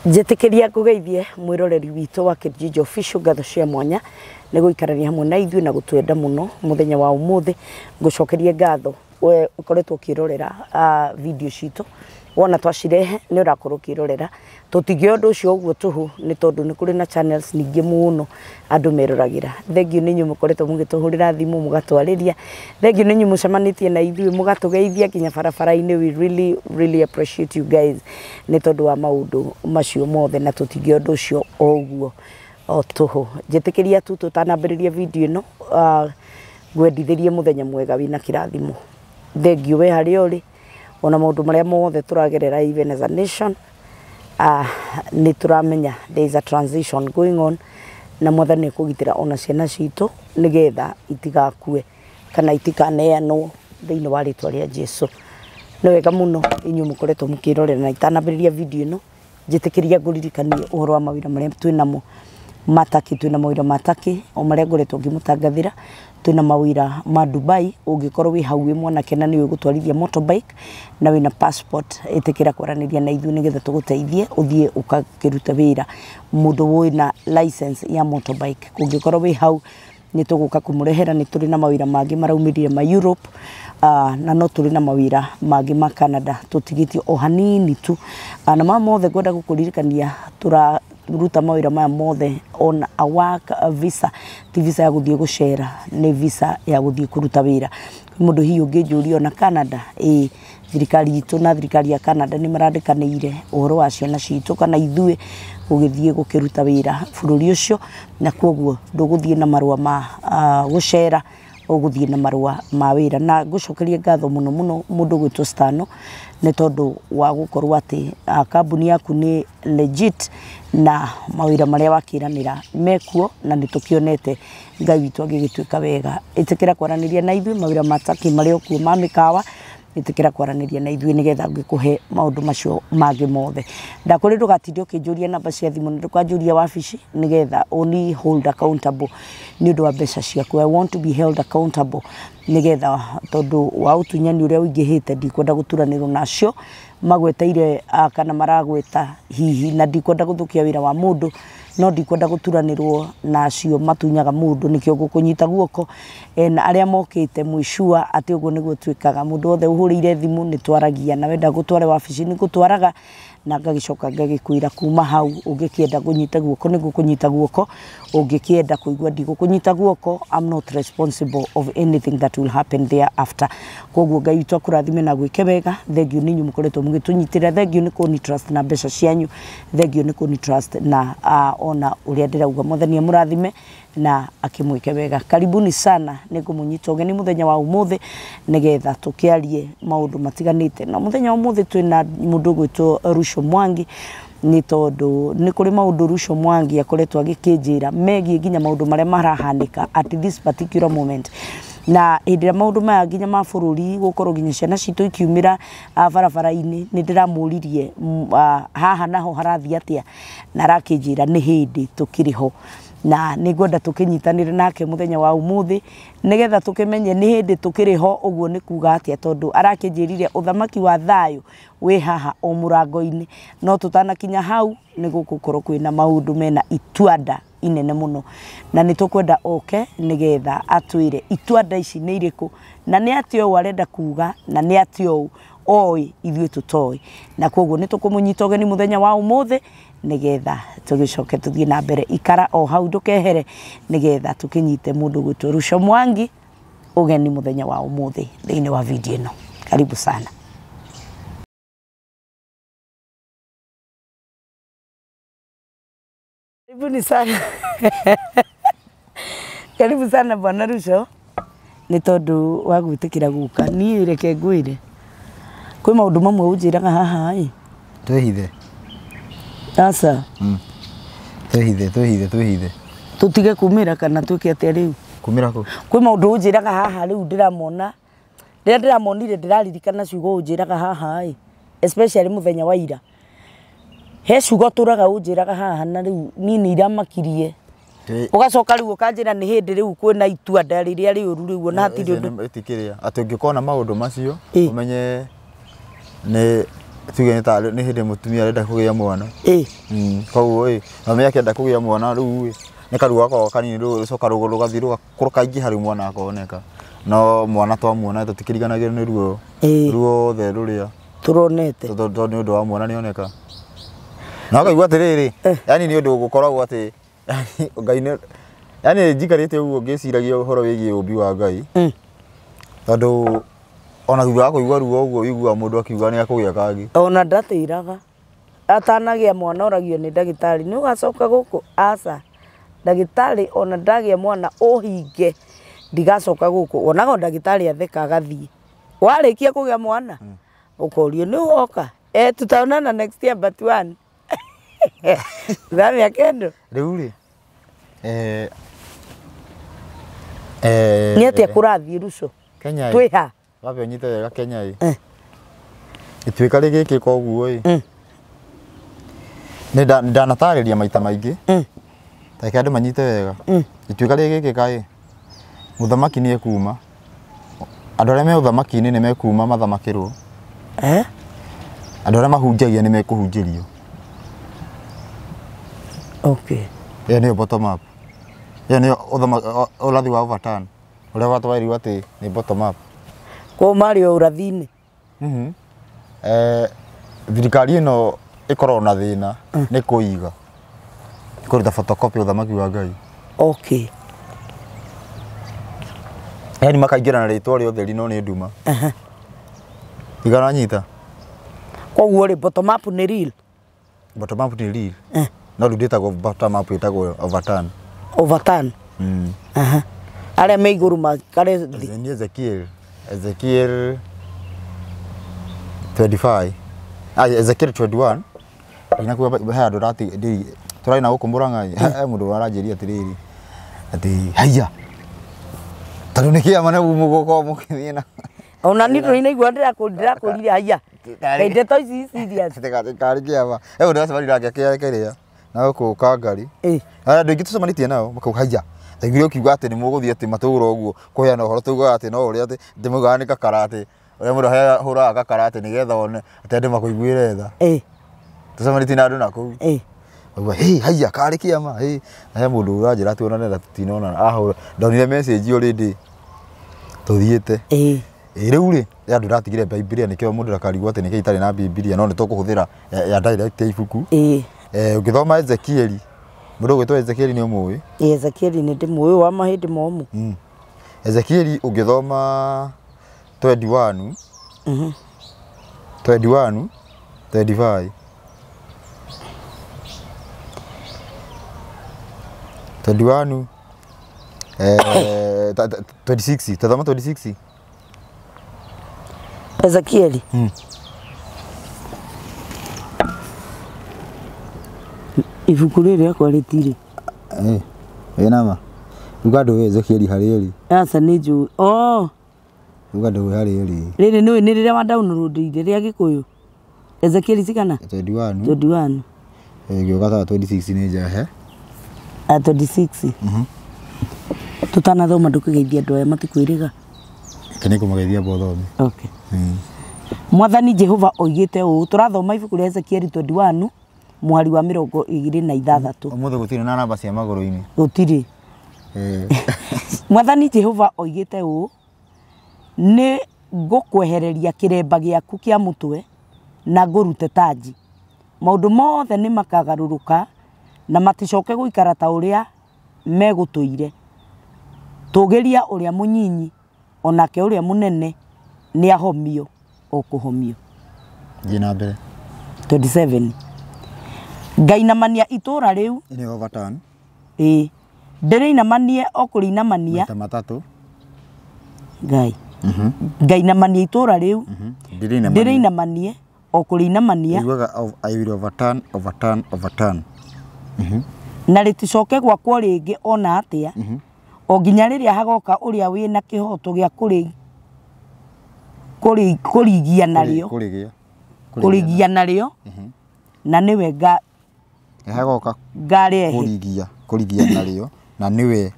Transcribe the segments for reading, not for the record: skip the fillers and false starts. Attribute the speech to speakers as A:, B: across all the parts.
A: Njetekeria kugeithie mwiroreri witu wa Kijiji Official gatho cia mwanya nego ikarania hamwe na ithuĩ na gutwenda muno muthenya wa umuthi ngucokerie ngatho we ukoretwo kirorera video citu wona twacirehe ni urakorwo kirorera tutige undu ucio uguo tuhu ni tondu ni kuri na channels ningi muno andu meroragira thengiu ni nyu mukoretwo mugituhurira thimu mugatwariria thengiu ni nyu mucemanitie na ithuĩ mugatugeithia kinya barabara-ini. We really appreciate you guys ni tondu wa maundu macio mothe na tutige undu ucio uguo o tuhu njetikiria tu tutanambiriria video ino gwendithirie muthenya mwega wina kirathimo. Thengiu we hari uri ona maundu maria mothe turagerera even as a nation ni turamenya there is a transition going on na mwathani kugitira ona ciana citu nigetha itigakue kana itikaneanwo thiini wa ritwa ria Jesu. Ni wega muno inyu mukoretwo mukirorera na itanambiriria video ino njitikiria nguririkanie uhoro wa mawira maria twinamo mataki twina mawira mataki o maria ngoretwo ngimutangathira twina mawira ma Dubai ungikorwo wi hau wi mwana kena ni ugutwarithia motorbike na wina passport itikira kwaraniria na ithu nigetha tuguteithie uthie ukakiruta wira mundu wina license ya motorbike ungikorwo wi hau ni tuguka kumurehera ni turi na mawira mangi maraumirire ma Europe na no turi na mawira mangi ma Canada tutigitio o hanini tu na mothe gwenda gukuririkania ruta mawira maya mothe on a work visa ti visa ya guthie gucera ni visa ya guthie kuruta wira mundu hiyo ngejurio na Canada thirikari itu na thirikari ya Canada ni marandikaniire uhoro wa ciana citu kana ithuĩ gugithie gukiruta wira bururi ucio na koguo nduguthie na marua ma gucera uguthie na marua ma wira na ngucokerie ngatho muno mundu gwitwo Stano ni tondu wa gukorwo ati kambuni yaku ni legit na mawira maria wakiranira mekuo na nitukionete Ngai witu agigituika wega itikira kwaraniria na ithuĩ mawira mataki maria okuo ma mikawa itikira kwaraniria na ithuĩ nigetha ngikuhe maundu macio magi mothe ndakuri ndugatinde ukinjuria namba cia thimu ndukanjuria wabici nigetha only hold accountable ni undu wa mbeca ciaku. I want to be held accountable nigetha tondu wa utunyani uria uingihite ndikwenda guturanirwo nacio magweteire kana maragweta hihi na ndikwenda guthukia wira wa mundu no ndikwenda guturanirwo nacio matunyaga mundu nikio gukunyita guoko na aria mokite mwishua ati uguo niguo twikaga mundu othe uhurire thimu ni twaragia na wenda gutware wabici ni gutwaraga na ngagicoka ngagikuira kuma hau ungikienda kunyita guoko ni gukunyita guoko ungikienda kuigua ndigukunyita guoko. I'm not responsible of anything that will happen thereafter. Koguo Ngai witu akurathime na gwike wega. Thengiu ninyu mukoretwo mugitunyitira thengiu ni kuni trust na mbeca cianyu thengiu ni kuni trust na ona uria ndirauga mwathani amurathime na akimwike wega. Karibuni sana ningumunyita ugeni muthenya wa umuthi nigetha tukiarie maundu matiganite na muthenya wa umuthi twina mundu gwitwo Rusho Mwangi ni tondu ni kuri maundu Rusho Mwangi akoretwo agikinjira megie nginya maundu maria marahanika at this particular moment na indira maundu maya nginya ma bururi gukorwo nginya ciana citu ikiumira barabara-ini ni ndiramuririe haha naho harathia atia na rakinjira ni hindi tukiriho na nigwenda tukinyitanire nake muthenya wa umuthi nigetha tukimenye ni hindi tukiriho uguo ni kuga atia tondu arakinjirire uthamaki wa thayu we haha o murango-ini no tutanakinya hau ni gukukorwo kwina maundu mena itwanda inene muno na nitukwenda oke nigetha atwire itwanda ici ni iriku na ni atio arenda kuga na ni atio oi ithuĩ tutoi na koguo nitukumunyita ugeni muthenya wa umuthi nigetha tugicoke tuthie na mbere ikara o hau ndukehere nigetha tukinyite mundu gwitwo Rusho Mwangi ugeni muthenya wa umuthi thiini wa video ino. Karibu sana. Karibuni sana. Karibu sana bwana Rusho ni tondu wa gwitikira guka ni reke ngwire kwi maundu mamwe unjiraga haha
B: twihithe
A: asa
B: twihithe
A: tutige kumira kana twike atia riu
B: kumira ku
A: kwi maundu unjiraga haha riu ndiramona ndiramonire ndiraririkana ciugo unjiraga haha especially muthenya wa ira he ciugo turaga unjiraga haha na riu nini iramakirie ugacoka riu ukanjira ni hindi riu kwina itwanda riria riuru riu na hatiri undu
B: itikiria ati ungikona maundu macio umenye ni tuge nĩ ta nĩ hĩndĩ mũtumia arenda kũgĩa mwana koguo mami akĩenda kũgĩa mwana rĩu nĩ karuo gakoragwo kanini rũcoka rũgũrũ gathiĩ rũgakũrũka ingĩ harĩ mwana akoneka no mwana twamuona tũtikĩriganagĩra nĩ ruothe rũrĩa
A: turonete
B: tondũ nĩ ũndũ wa mwana nĩoneka na ngaigua atĩrĩrĩ yani nĩ ũndũ gũkoragwo atĩ Ngai yani njikarĩte ũguo ngĩciragia ũhoro wĩgiĩ ũmbi wa Ngai tondũ ona thutha wa kũigua ruo ũguo wĩigua mũndũ akiuga nĩ akũgĩa kangĩ
A: ona ndatĩraga atanagĩa mwana oragio nĩ ndagĩtarĩ nĩ ũgacoka gũkũ aca ndagĩtarĩ ona ndagĩa mwana ũhinge ndigacoka gũkũ onaga ndagĩtarĩ atheka agathiĩ warĩkia kũgĩa mwana ũkorio nĩ woka tutaonana next year but one Zami akendo
B: rĩu rĩ
A: nĩ atĩa kũrathiĩ Ruco
B: Kenya
A: twĩha
B: wabe nyite wega Kenya ituĩka rĩgĩkĩ koguo nĩ ndanatarĩria maita maingĩ take andũ manyite wega ituĩka rĩgĩkĩ kaĩ mũthamaki nĩ ekuma andũ arĩa me ũthamaki-inĩ nĩ mekuma mathamakĩrwo andũ arĩa mahunjagia nĩ mekũhunjĩrio
A: okay
B: nĩ bottom up nĩ ũrathi wa overturn ũrĩa watwarirwo atĩ nĩ bottom up
A: kwa Mario ũrathi-inĩ
B: thirikari ĩno ĩkorwo na thĩna nĩ kũiga kũruta photocopy ũthamaki wa Ngai
A: okay
B: yani makaingĩra na rĩtwa rĩa ũtheri no nĩ nduma igana nyita
A: koguo rĩ bottom up nĩ real
B: bottom up nĩ real no rĩu ndĩtagwo bottom up ĩtagwo overturn
A: arĩa me igũrũ makare
B: ni Ezekiel 25 Ezekiel 21 inakuwa handũ rati tũraina gũkũ Mũrang'a mũndũ aranjĩria atĩrĩrĩ atĩ haiya tondũ nĩ kĩama nĩ mũgũkorwo mũkĩthiĩ na
A: ona nĩ tũinaigua ndĩrakũrire haiya ndeto ici serious
B: karĩ kĩama ndĩracemanĩra kĩrĩa na gũkũ Kangari andũ aingĩ tũcemanĩtie nao makauga haiya ndaiguire ũkiuga atĩ nĩ mũgũthiĩ atĩ matũũra ũguo kũheana ũhoro taugaga atĩ no ũrĩa atĩ ndĩmaugaga nĩ kakarate ũrĩa mũndũ ahũraga gakarate nĩgetha one atĩ andũ makũiguĩre tha tũcemanĩtie na andũ nakũu auga haiya karĩ kĩama he mũndũ ũranjĩra tuonane na tũtinonana ahũra ndonire message already tũthiĩte rĩu rĩ andũ ratigire Bibilia nĩkĩo mũndũ ndakarigwo atĩ nĩkĩo itarĩ na Bibilia no nĩ tũkũhũthĩra ya direct ya ibuku ũngĩthoma Ezekieli mũndũ gwĩtwo Ezekieli nĩ ũmũĩ
A: Ezekieli nĩ ndĩmũĩ wa mahĩndĩ momũ
B: Ezekieli ũngĩthoma 21 25 21 26 tazama 26
A: Ezekieli ibuku rĩrĩ akwa rĩtirĩ
B: nama ugado we Ezekieli harĩrĩ
A: asa nĩ njũĩ
B: ugado we harĩrĩ
A: rĩrĩ nĩ rĩrĩa wa download rĩrĩa Gĩkũyũ Ezekieli cigana 21
B: gĩoka 26 nĩ njahe
A: 26 tutanathoma ndũkĩgeithia andũ aya matikwĩrĩga
B: kene kũmageithia bothome
A: okay Mwathani Jehova oigĩte ũũ tũrathoma ibuku rĩa Ezekieli 21 mwari wa 26
B: ũmũthĩ gũtirĩ na namba cia magũrũ-inĩ
A: gũtirĩ Mwathani Jehova oigĩte ũũ nĩ ngũkwehereria kĩremba gĩaku kĩa mũtwe na ngũrute taji maũndũ mothe nĩ makagarũrũka na maticoke gũikara ta ũrĩa megũtũire tũgĩria ũrĩa mũnyinyi onake ũrĩa mũnene nĩ ahomio okũhomio
B: Jina mbere
A: 27 ngainamania itũra rĩu
B: nĩ overturn
A: ndĩrĩinamanie okũrĩinamania
B: maita matatũ
A: Ngai ngainamania itũra rĩu ndĩrĩinamanie okũrĩinamania
B: I will overturn
A: na rĩticoke gwakwo rĩngĩ ona atĩa o nginya rĩrĩa hagoka ũrĩa wĩna kĩhoto gĩa kũrigia narĩo na nĩwe
B: hagoka
A: ngarehe
B: kũrigia narĩo na nĩwe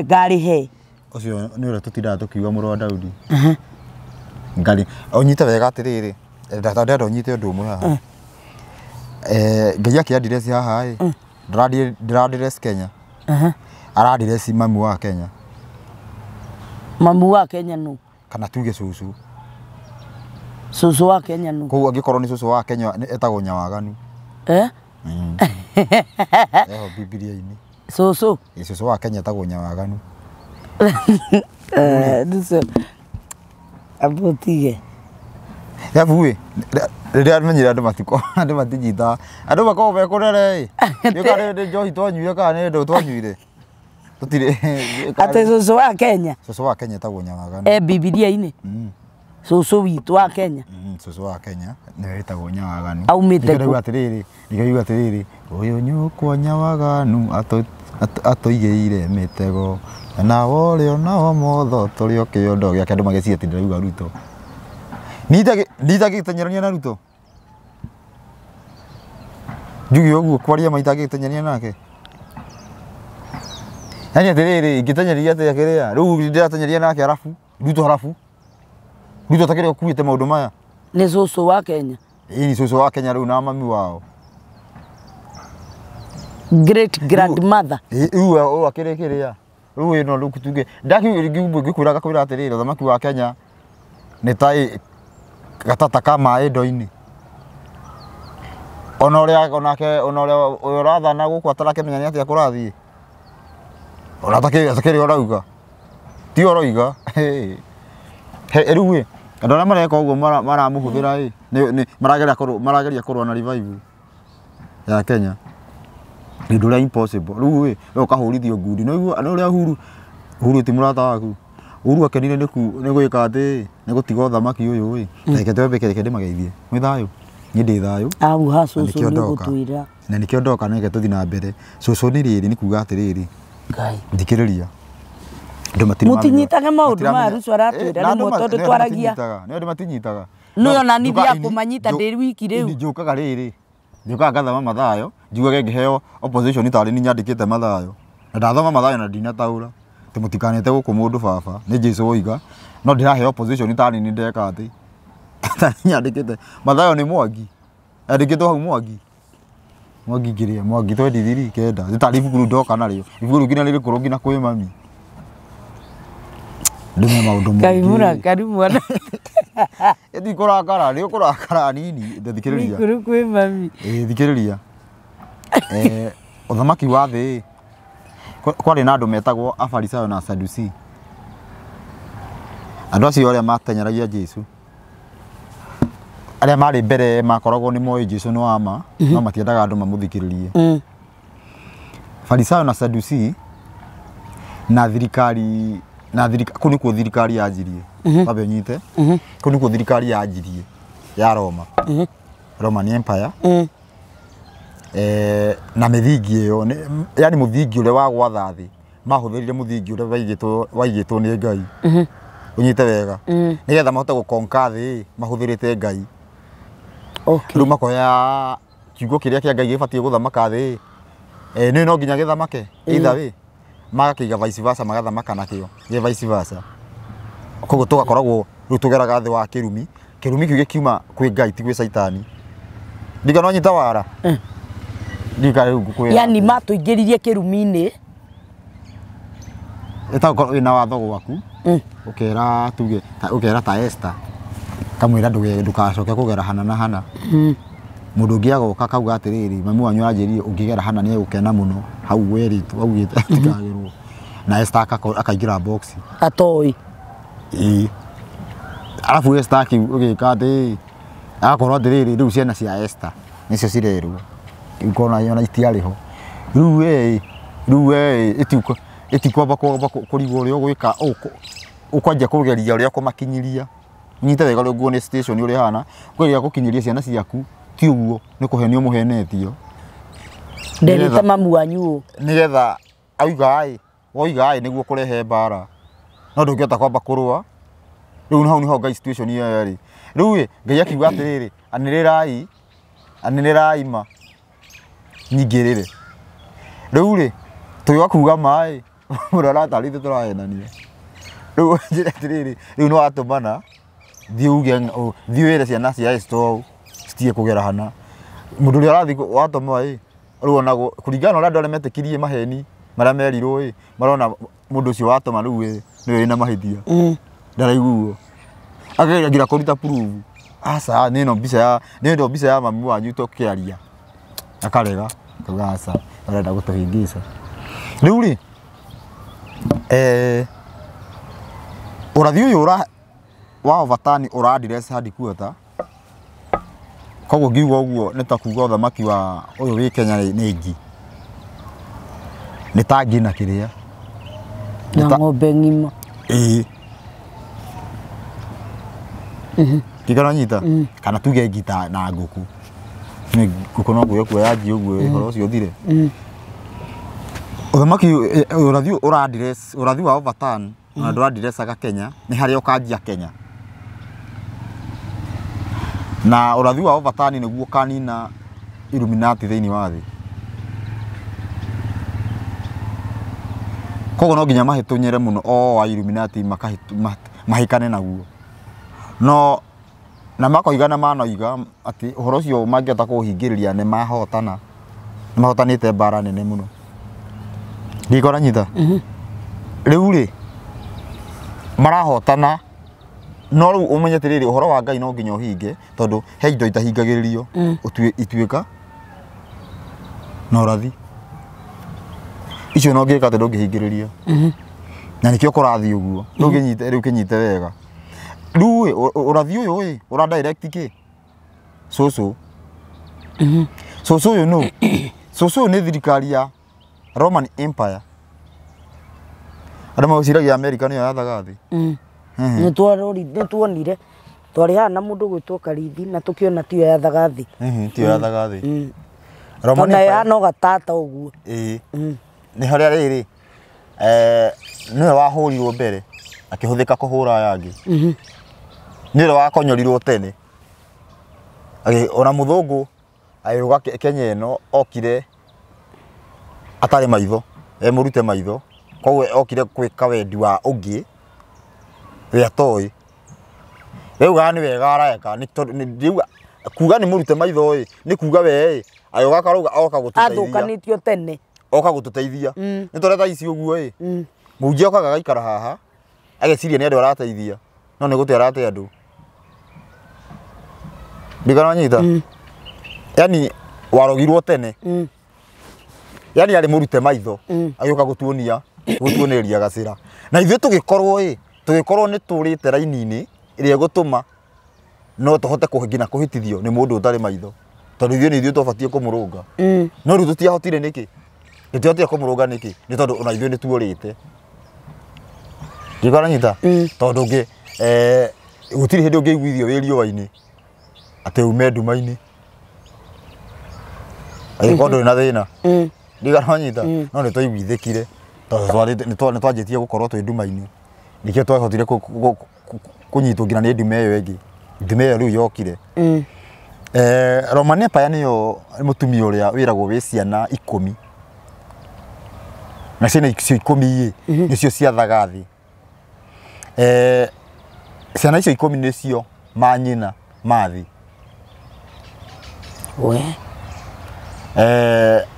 A: ngarĩhe
B: ũcio nĩ ũrĩa tũtindaga tũkiuga mũrũ wa Daudi ngari ũnyite wega atĩrĩrĩ Ndatandendo nyite undu umwe haha. Ngai akiandiresi haha ĩ. Ndĩradiresi Kenya. Aradiresi mami wa Kenya.
A: Mamu wa Kenya nu.
B: Kana tuge cucu.
A: Cucu wa Kenya nu.
B: Koguo angĩkorwo nĩ cucu wa Kenya etagwo Nyawaganu.
A: Eho
B: Bibilia-inĩ.
A: Cucu.
B: Cucu wa Kenya etagwo Nyawaganu.
A: Ndiso. Abotige.
B: Yabuĩ rĩrĩa menyire andũ matinyita andũ makoragwo mekurere nĩ njohi twanyuire kana nĩ ndũ twanyuire tutire
A: ate cucu wa Kenya.
B: Cucu wa Kenya etagwo Nyawaganu.
A: Bibilia-inĩ. Cucu witũ wa Kenya.
B: Cucu wa Kenya nĩwe wĩtagwo Nyawaganu.
A: Aumĩte
B: kũ atĩrĩrĩ ũyũ nyũkwa Nyawaganu atũigĩire mĩtego na worĩo nao motho tũrĩ kĩondo gĩake andũ magĩciria atĩ ndĩrauga Ruto. Nitagĩteng'erania na Ruto. Njuge ũguo kwaria maita agĩteng'erania nake. Yani atĩrĩrĩ ingĩteng'eria atĩa kĩrĩa rĩu ndĩrateng'eria nake arabu Ruto Ruto atakĩrĩ ũkuĩte maũndũ maya.
A: Nĩ cucu wa Kenya.
B: Ni cucu wa Kenya rĩu na mami wao.
A: Great grandmother.
B: Rĩu akĩrĩ kĩrĩa rĩu ĩno rĩu tuge ngĩkwĩraga kwĩra atĩrĩrĩ ũthamaki wa Kenya nĩ ta gatata ka maĩ ndo-inĩ. Ona ũrĩa ũrathana gũkũ atarakĩmenya nĩ atĩa kũrathiĩ. Ona atakĩrĩ ũrauga. Ti ũroiga. Rĩu andũ arĩa mareka ũguo maramũhũthĩra marageria kũrũa na revival ya Kenya. Nĩ ũndũ ũrĩa impossible. Rĩu ũkahũrithio ngundi. Nĩ ũrĩa Uhuru ti mũrata waku. Uhuru akenire nĩ gwĩka atĩ nĩ gũtiga ũthamaki ũyũ reke twambe reke ndĩmageithie. Mwĩ thayũ? Niĩ ndĩ thayũ.
A: Au ha cucu nĩ gũtwĩra.
B: Na nĩkĩo ndoka na reke tũthiĩ na mbere. Cucu nĩ rĩrĩ nĩ kuga atĩrĩrĩ.
A: Ngai.
B: Thikĩrĩria.
A: Mũtinyitage maũndũ maya Ruto aratwĩra rĩmwe tondũ twaragia.
B: Nĩ andũ matinyitaga.
A: Nĩ ona nithi ya kũmanyita ndĩ wiki rĩu.
B: Njũkaga rĩrĩ. Njũkaga ngathama mathayo. Njugage ngĩheo opposition tarĩ ni nyandĩkĩte mathayo. Na ndathoma mathayo na ndinataũra. Mũtikanete gũkũ mũndũ baba nĩ Jesũ oiga no ndĩrahe opposition tarĩ ni ndeka atĩ. Nyandĩkĩte mathayo nĩ Mwangi. Andĩkĩtwo hau Mwangi. Mwangi ngĩrĩa Mwangi 23 kenda. Nĩ ibuku rĩu ndoka narĩo. Ibuku rĩu nginya rĩrĩkorwo nginya kwĩ mami. Ndĩme maũndũ mangĩ.
A: Ngai mũrakaru mwana.
B: Ĩthi kũrakara nĩ ũkũrakara nini ndĩthikĩrĩria.
A: Ikũrũ kwĩ mami.
B: Thikĩrĩria. Ũthamaki wa thĩ kwarĩ na andũ metagwo Afarisayo na Asaduci. Andũ acio arĩa mateng'eragia Jesũ. Arĩa marĩ mbere makoragwo nĩ moĩ Jesũ no ama no matiendaga andũ mamũthikĩrĩrie. Farisayo na Saduci na thirikari kũu nĩkuo thirikari yanjirie. Wabe nyite. Kũu nĩkuo thirikari yanjirie ya Roma. Roman Empire. Na mĩthingi ĩyo yani mũthingi ũrĩa wa gwatha thĩ mahũthĩrire mũthingi ũrĩa waigĩtwo nĩ Ngai. Unyite wega. Nĩgetha mahote gũkonka thĩ mahũthĩrĩte Ngai. Rĩu makoya kiugo kĩrĩa kĩa Ngai gĩbatiĩ gũthamaka thĩ. Nĩ no nginya gĩthamake. Either way magakĩiga vice versa magathamaka nakĩo. Gĩ vice versa. Koguo tũgakoragwo rĩu tũgeraga thĩ wa kĩrumi. Kĩrumi kĩu gĩkiuma kwĩ Ngai ti gwĩ Saitani. Ndiga no nyita wara.
A: Yani matũingĩririe kĩrumi-inĩ.
B: Ĩtakorwo ĩna watho gwaku. Ũkera tuge ũkera ta Esther. Kamwĩra ndũgacoke kũgera hana na hana. Mũndũ ũngĩ agoka kauga atĩrĩrĩ mami wanyu anjĩrire ũngĩgera hana nĩ egũkena mũno. Hau werĩtwo augĩte atikagerwo. Na Esther akaingĩra box.
A: Atoĩ.
B: Alafu Esther ũgĩka atĩ agakorwo atĩrĩrĩ rĩu ciana cia Esther nĩcio cirerwo. Ikona yona itiarĩho. Rĩu itikwamba kũrigwo ũrĩa ũgwĩka ũkwanjia kũgeria ũrĩa kũmakinyĩria. Nyita wega rĩu nguone station ũrĩa hana kũgeria gũkinyĩria ciana ciaku ti ũguo nĩ kũhenio mũhenetio.
A: Nderĩte mamu wanyu
B: nĩgetha woiga nĩguo kũrehe mbara no ndũngĩhota kwamba kũrũa. Rĩu hau nĩho Ngai situation ĩyo yarĩ. Rĩu Ngai akiuga atĩrĩrĩ anĩrĩrai ma nyingĩrĩre. Rĩu tũgĩũka kuga maĩ mũndũ aratarĩte tũrahenania. Rĩu njĩra atĩrĩrĩ rĩu no atũmana thiwire ciana cia store citie kugera hana mundu uri arathi watoma ruonago kuringana na andu metĩkirie maheni maria merirwo marona mundu ucio watoma riu ni na mahithia ndaraiguo akagira kuruta proof asa nino mbica ya mami wanyu tokiaria akarega kugasa arenda gutuhingica riu ri urathi uyu wa overturn ura address hard quarter koguo ngiuga uguo ni ta kuga uthamaki wa uyu wi Kenya ni ingi ni ta ngina kiria
A: na ng'ombe ng'ima
B: kigana nyita kana tuge ngita na nguku ni nguku no guyo kuya ji uguo horo cio thire uthamaki urathi ura address urathi wa overturn na ndo address aga Kenya ni haria ukanjia Kenya na urathi wa overturn niguo kanina Illuminati thiini wa thi kogo no nginya mahitunyere muno wa Illuminati mahikane naguo no na makoigana manoiga ati uhoro cio mangiota kuhingiriria ni mahotana ni mahotanite bara nene muno ngikora nyita riu ri marahotana no riu umenye tiriri uhoro wa Ngai no nginya uhinge tondu he indo itahingagiririo ituika no rathi icio no ngika tondu ngihingiriria na nikio kurathi uguo nduginyite riu kinyite wega riu urathi uyu ura direct ki soso uyu no soso ni thirikari ya Roman Empire arama uciragia America niyo yathaga thi
A: ni tuonire twari hana mundu gwitwo Karithi na tukiona tiyo yathaga thi
B: tiyo yathaga thi
A: Roman Empire ya no gatata uguo
B: ni haria riri niwe wahurirwo mbere akihuthika kuhura yangi niwe wakonyorirwo tene ona muthungu ayuga Kenya ino okire atari maitho murute maitho koguo okire gwika wendi wa ungi ria toi riu gani wega areka ni kuga ni murute maitho ni kuga we ayuga karuga oka gututeithia
A: athukanitio tene
B: oka gututeithia ni toreta ici uguo munjia okaga gaikara haha ageciria ni andu arateithia no ni gutu arate andu bigana nyita yani warogirwo tene yani ari murute maitho ayoka gutuoneria gacira na ithuĩ tugikorwo ni turite raini-ini iria gutuma no tuhote kuhingina kuhitithio ni mundu utari maitho tondu ithuĩ twabatie kumurunga no riu tutiahotire niki itihotire kumurunga niki ni tondu ona ithuĩ ni tuorite ngikora nyita tondu ngi gutiri hindi ungiiguithio wi riũa-ini ati ume nduma-ini agikondo na thina ndigana nyita no ni twaiguithikire tondu ni twanjitie gukorwo twi nduma-ini nikio twahotire kunyitwo nginya ni ndume iyo ingi ndume iyo riu yokire Roman Empire niyo mutumia uria wiragwo wi ciana 10 na ciana icio 10 nicio ciathaga thi ciana icio 10 nicio manyina mathi
A: we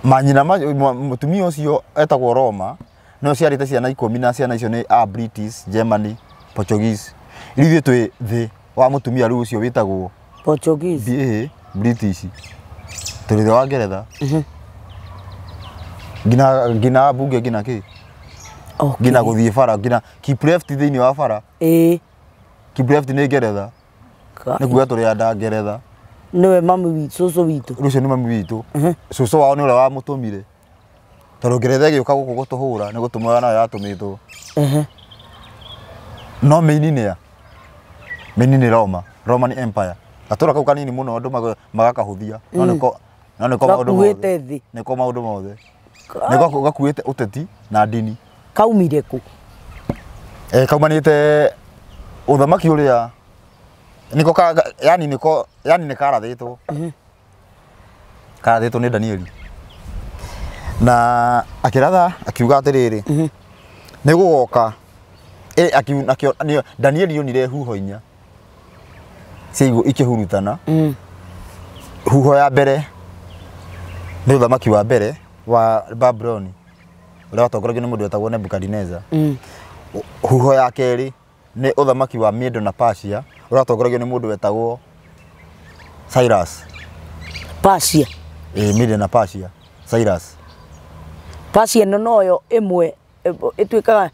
B: manyina mutumia ucio etagwo Roma no ciarite ciana 10 na ciana icio ni British, Germany, Portuguese ithuĩ twi thi wa mutumia riu ucio witagwo
A: Portuguese
B: British turi thi wa Ngeretha ngina bunge ngina ki ngina guthie bara ngina keep left thiini wa bara keep left ni Ngeretha ni kuga turi anda Ngeretha
A: niwe mami witu cucu witu
B: rucio ni mami witu cucu wao ni uria wa mutumire tondu Ngeretha giuka guku gutuhura ni gutuma nayo yatumitwo no meinini Roman Empire atura kau kanini muno andu magakahuthia no niko maundu mothe niko maundu mothe niko gakuite uteti na dini
A: kaumire ku
B: kaumanite uthamaki uria niko yani ni karathitwo ni Danieli na akiratha akiuga atiriri ni gugoka Danieli yonire huho inya ciigo ikihurutana huho ya mbere ni uthamaki wa mbere wa Babylon uria watongoragio ni mundu wetagwo Nebukadnezar. Huho ya keri ni uthamaki wa Medo na Persia uria watongoragio ni mundu wetagwo Cyrus.
A: Persia
B: Medo na Persia, Cyrus.
A: Persia noyo imwe itwikaga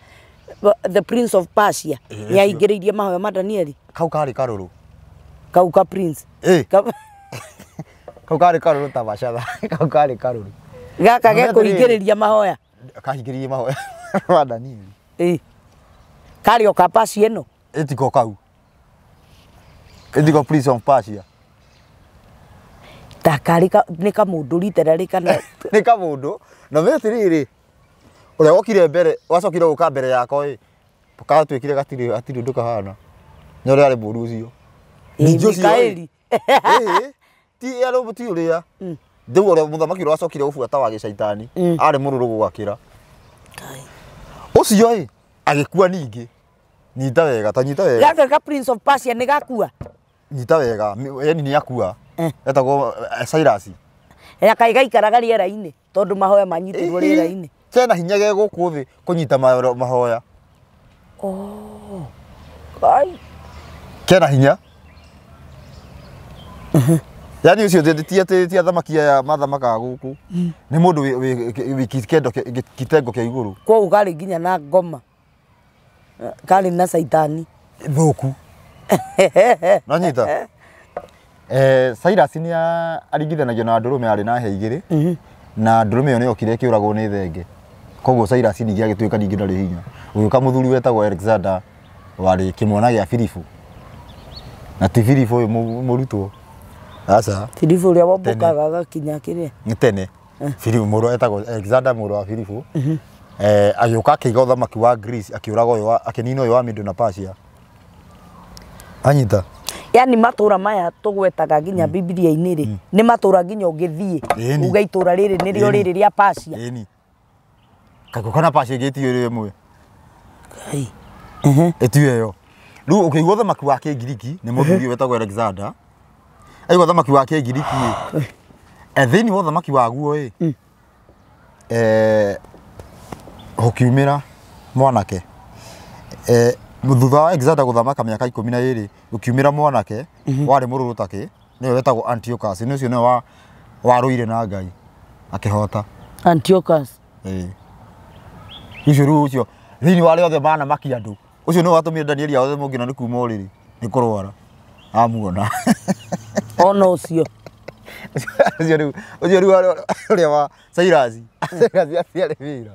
A: the Prince of Persia yaingiririe mahoya ma Danieli.
B: Kau kari karuru.
A: Kau ka prince.
B: Kau kari karuru tabacatha. Kau kari karuru.
A: Gaka ge kuingiriria mahoya.
B: Kahingiririe mahoya wa Danieli.
A: Kari o ka Persia no.
B: Etiko kau. Etiko Prince of Persia.
A: Takari ka ni ka mundu literally kana
B: ni ka mundu na me tiriri uria wokire mbere wacokire guka mbere yako pokaga twikire gatiri nduka hana nyore ari buru ucio
A: Mikaeli
B: ti aro buti uria ndu uria muthamaki uria wacokire gubuata wa gicaitani ari mururu gwakira ucio agikua ningi nyita wega tanyita wega
A: gaka ka Prince of Persia ni gakua
B: nyita wega yani ni yakua etagwo Cyrus
A: kai ikaraga riera-ini tondu mahoya manyitirwo riera-ini
B: kena hinya ge guku thi kunyita mahoya
A: kai
B: kena hinya yani ucio ti athamaki ya mathamaka guku ni mundu wi kitengo kia iguru
A: kwa ukari nginya na ngoma kari na saitani
B: thuku no nyita Cyrus ni aringithanagio na ndurume ari na he igiri na ndurume yo ni okire kiuragwo ni thenge koguo Cyrus ni giagituika ningi ndari hinya uyu kamuthuri wetagwo Alexander wari kimwana gia Filipu na ti Filipu uyu murutwo asa
A: Filipu uria wambukaga gakinya kiria
B: ni tene Filipu muru etagwo Alexander muru wa Filipu agiuka akiga uthamaki wa Greece akiuraga uyu akinina uyu wa Medo na Persia anyita
A: yani matura maya tugwetaga nginya Biblia-ini ri ni matura nginya ungithie uga itura riri nirio riri ria Persia
B: kako kana Persia gitio ri mwe
A: kai
B: etio yo ru ukigwa thamaki wa Kigiriki ni muthuri wetagwo Alexander aigwa thamaki wa Kigiriki thini wa thamaki waguo hukiumira mwanake thutha wa Alexander guthamaka miaka 12 ukiumira mwanake wari mururu take niwe wetagwo Antiochus ni ucio niwe waruire na Ngai akihota
A: Antiochus
B: icio ru ucio thini wale othe bana maki andu ucio niwe watumire Danieli othe mungina ni kuma uriri ni kurwara amuona
A: ona ucio
B: ucio ru uria wa Cyrus aciari wira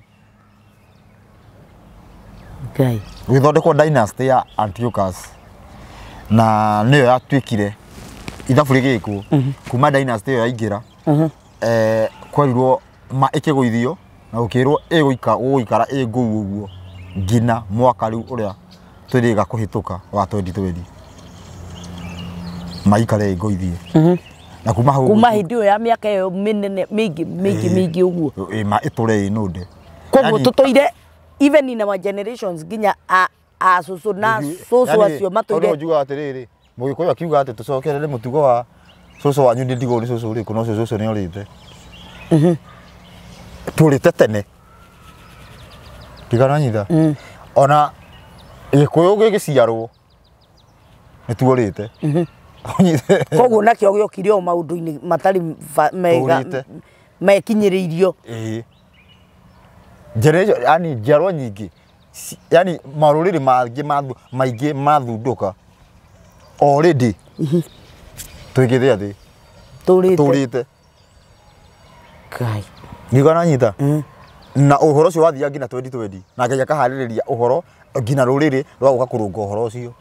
A: Ngai
B: gwithondekwo dynasty ya Antiochus na niyo yatwikire ithabu rigikwo kuma dynasty yo yaingira kwerirwo ikiguithio na ukirwo guikara nguu uguo ngina mwaka riu uria twiriga kuhituka wa 2020 maikare ngoithie na kuma
A: hindio ya miaka yo minene mingi uguo
B: iture inude
A: koguo tutoire even in our generations nginya a susu na susu acio matoire
B: njuga atiriri mugikoyo akiuga ati tucokerere mutugo wa susu wanyu ndigo ri susu ri kuno susu ni orite turite tene tigana nyitha ona gikuyu gigiciarwo ni tuorite
A: koguo nakio giokire o maundu-ini matari mega mekinyiriirio
B: yani njiarwa nyingi yani maruriri maingi mathunduka already twigithe athi turite
A: kai
B: nigana nyita na uhoro cio wathia ngina 2020 na Ngai akahaririria uhoro ngina ruriri rwa guka kurunga uhoro ucio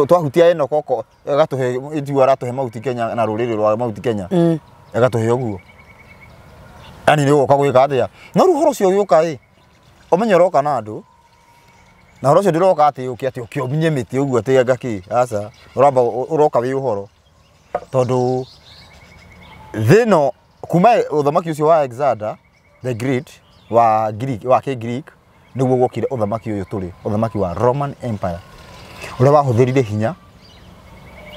B: twahutia eno koko agatuhe ithiwa aratuhe mahuti Kenya na ruriri rwa mahuti Kenya agatuhe uguo yani ni uka gwika atia no ruhoro cio giuka omenyoroka na andu na horo cio ndiroka ati uki ati ukiominye miti uguo ati ngaki aca uramba uroka wi uhoro tondu thino kuma uthamaki ucio wa Alexander the Great wa Greek niguo gwokire uthamaki uyu turi uthamaki wa Roman Empire uria wahuthirire hinya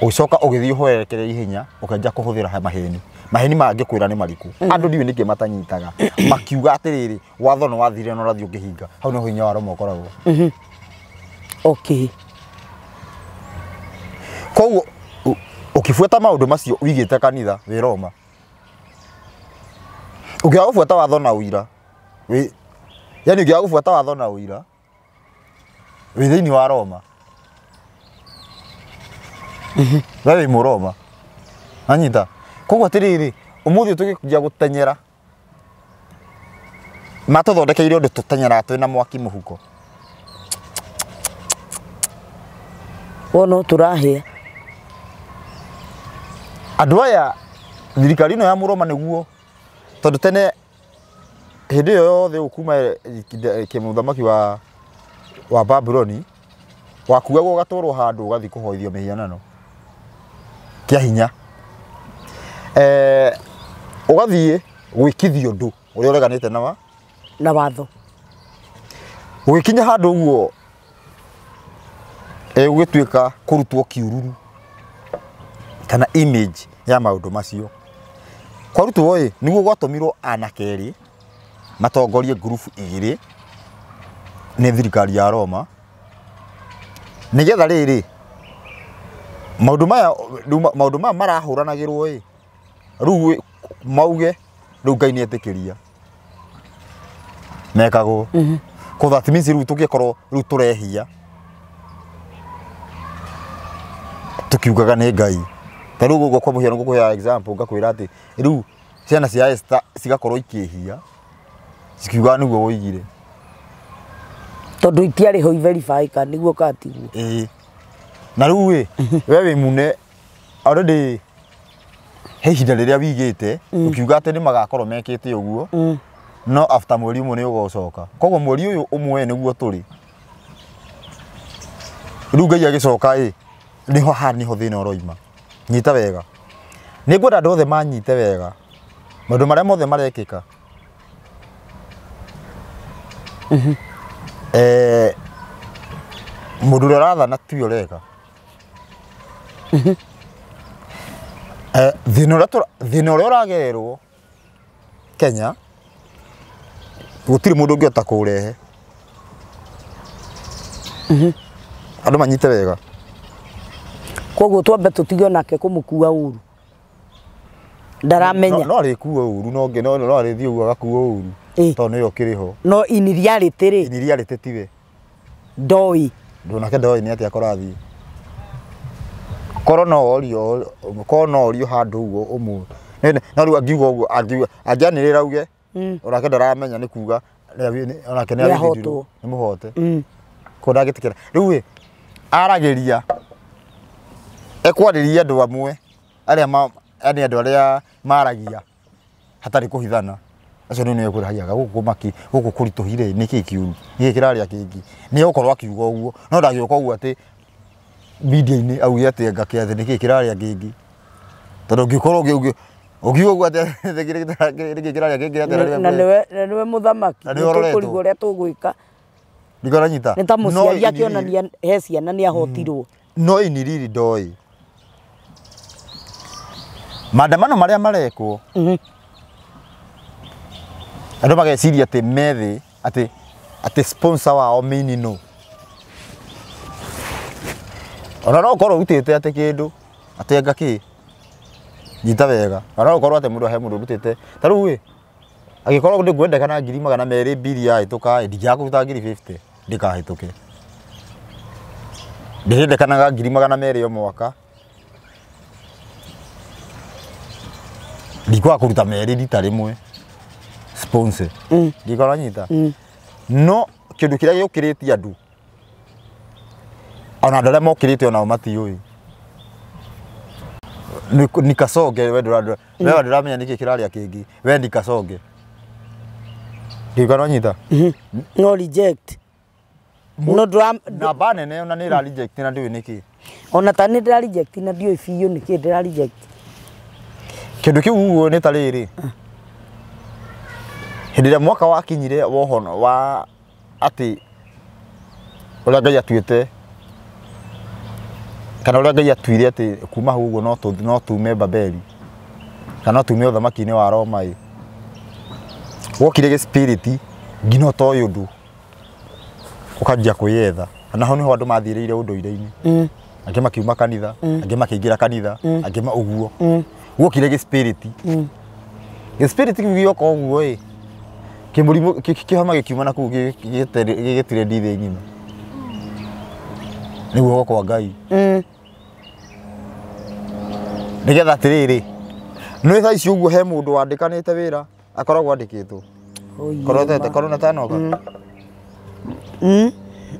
B: ucoka ugithii hoerekere ihenya ukenja kuhuthira maheni mangĩ kwĩra nĩ mariku andũ ndiwe nĩkĩ matanyitaga makiuga atĩrĩrĩ watho no wathire no rathi ũngĩhinga hau nĩ hinya wa Roma ũkoragwo
A: okay
B: koguo ukifuata maũndũ macio wigĩte kanitha wĩ Roma ũngĩaga gũbuata watho na ũira yani ũngĩaga gũbuata watho na ũira wĩ thĩinĩ wa Roma wewe wĩ Mũroma anyita koguo atĩrĩrĩ ũmũthĩ tũgĩkũja gũtenyera matũthondekeire ũndũ tũtenyera twĩna mwaki mũhuko
A: wono tũrahĩa
B: andũ aya thirikari ĩno ya Mũroma nĩguo tondũ tene hĩndĩ ĩyo yothe ũkuma kĩmũthamaki wa Babyloni wakuagwo ũgatwarwo handũ ũgathiĩ kũhoithio mĩhianano kĩa hinya ũgathiĩ gwĩkithio ũndũ ũrĩa ũreganĩte na
A: watho
B: ũgĩkinya handũ ũguo ũgĩtuĩka kũrutwo kiururu kana image ya maũndũ macio kwarutwo nĩguo gwatũmirwo anake erĩ matongorie group igĩrĩ nĩ thirikari ya Roma nĩgetha rĩrĩ maũndũ maya marahũranagĩrwo rĩu mauge rĩu Ngai nĩetĩkĩria mekagwo ko that means rĩu tũngĩkorwo rĩu tũrehia tukiugaga nĩ Ngai ta rĩu gũkũ kwa mũhiano gũkũ ya example ngakwĩra atĩ rĩu ciana cia Esther cigakorwo ikĩhia cikiuga nĩguo woigire
A: tondũ itiarĩ ho verify ka nĩguo katigwo
B: na rĩu wewe mune already he ihinda rĩrĩa wigĩte ukiuga atĩ nĩ magakorwo mekĩte ũguo no after mweri ũmwe nĩ ũgũcoka koguo mweri ũyũ ũmwe nĩguo tũrĩ rĩu Ngai agĩcoka niho thĩna ũroima nyita wega nĩngwenda andũ othe manyite wega maũndũ marĩa mothe marekĩka mũndũ ũrĩa ũrathana tiwe ũreka thĩna ũrĩa ũragererwo Kenya gũtirĩ mũndũ ũngĩhota kũũrehe andũ manyite wega
A: koguo twambe tũtige nake kũmũkua ũru ndaramenya
B: no arĩkua ũru no arĩthiĩ ũguo agakua ũru tondũ nĩyo kĩrĩ ho
A: no in reality tiwe
B: ndoĩ ndonake ndoĩ nĩ atĩa kũrathiĩ korwo no orio handũ ũguo ũmwe no rĩu angiuga ũguo angĩanĩrĩra auge onake ndaramenya nĩ kuga onake nĩ mũhote ko ndagĩtĩkĩra rĩu aragĩria ekwarĩria andũ amwe arĩa maragia hatarĩ kũhithana acio nĩ ekũrahiaga gũkũ kũritũhire nĩkĩ kiuru gĩkĩ kĩrarĩa kĩngĩ nĩ gũkorwo akiuga ũguo no ndagĩũka ũguo atĩ video-inĩ auge atĩ ngake atĩ nĩkĩ kĩrarĩa kĩngĩ tondũ ũngĩkorwo ũkiuga ũguo atĩ nĩkĩ kĩrarĩa kĩngĩ
A: na nĩwe mũthamaki tũkũrigwo ũrĩa tũgwĩka
B: ndĩkaranyita
A: nĩ ta mũciari akĩonania he ciana nĩ ahotirwo
B: no iniriri ndoĩ maandamano marĩa marekwo andũ mageciria atĩ methi atĩ sponsor wao main no ona no ũkorwo ũrutĩte atĩ kĩndũ atenga kĩ nyita wega ona no ũkorwo atĩ mũndũ he mũndũ ũrutĩte ta rĩu agĩkorwo ndĩkwendekana 200 mbiri yahĩtũka ndingĩakũruta 50 ndĩkahĩtũke ndĩrendekanaga 200 o mwaka ndikwa kũruta merĩ rita rĩmwe sponsor ndikora nyita no kĩndũ kĩrĩa gĩũkĩrĩtie andũ ona andũ arĩa mokĩrĩte onao matiũĩ ni kacoge we ndũramenya nĩkĩ kĩrarĩa kĩngĩ we ni kacoge ndikora nyita
A: no reject no
B: namba nene ona nĩ ra reject na ndiũĩ nĩkĩ
A: ona ta nĩ ndĩra reject na ndiũĩ biũ nĩkĩ ndĩra reject
B: kĩndũ kĩu ũguo nĩ ta rĩrĩ hĩndĩ ĩrĩa mwaka wakinyire wohono wa atĩ ũrĩa Ngai atuĩte kana uria Ngai atuire ati kuma hau uguo no tume Babeli kana tume uthamaki-ini wa Roma i wokire ge spirit ngino to yundu ukajia kuyetha na ho niho andu mathiriire unduire-ini angi makiuma kanitha angi makiingira kanitha angi uguo wokire ge spirit gioka uguo i kimurimu kihoma gikiuma na ku gitire ndithi ngima niguo kwa Ngai nigetha atiriri no tha ici uguo he mundu wandikanite wira akoragwo andikitwo korona tanoga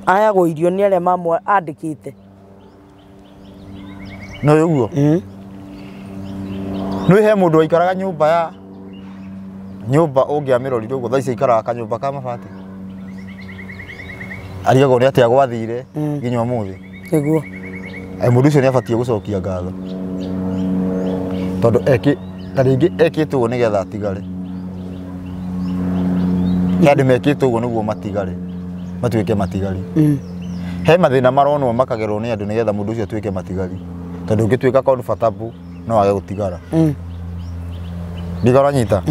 A: aya go irio ni aria mamwe andikite
B: no uguo no he mundu waikaraga nyumba ungiamirorire uguo tha ici ikaraga kanyumba ka mabati ariago ni atia gwathire nginya umuthi
A: niguo
B: mundu ucio ni abatie gucokia ngatho tondu taringi ekitwo nigetha atigare kandi mekitwo uguo niguo matigare matuike matigari he mathina maronwo makagerwo ni andu nigetha mundu ucio atuike matigari tondu ngituika comfortable no wage gutigara ndigora nyita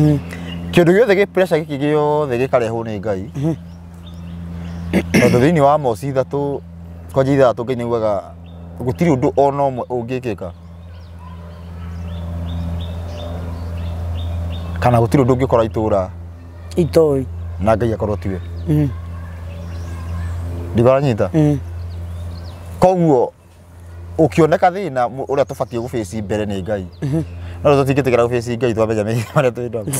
B: kindu giothe gi pressure giki giothe gikarehwo ni Ngai tondu thiini wa Amosi 3 kwanja 3 Ngai niguaga gutiri undu ona umwe ungikika kana gutiri undu ungikora itura
A: itoi
B: na Ngai akorwo tiwe ndigora nyita koguo ukioneka thina uria tubatie guface mbere ni Ngai no tutikitikira guface Ngai twamenya maria twindago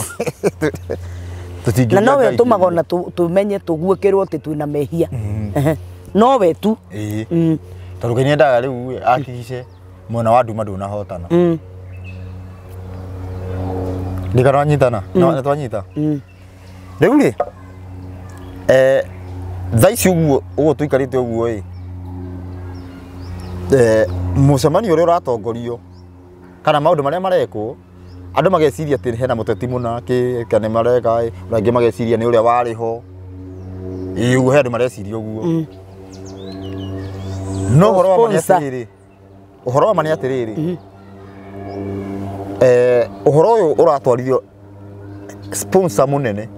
A: na nowe tumagona tumenye tuguikirwo ati twina mehia nowe tu tondu
B: Ngai niendaga riu akihishe mwena wa nduma ndunahotana ndigora nyitana no twanyita riu ri tha ici uguo tuikarite uguo i mucemani uria uratongorio kana maundu maria marekwo andu mageciria ati hena muteti muna kana mareka rangi mageciria ni uria wariho uguo he andu mareciria uguo no uhoro wa mani atiriri uhoro uyu uratwarithio sponsor munene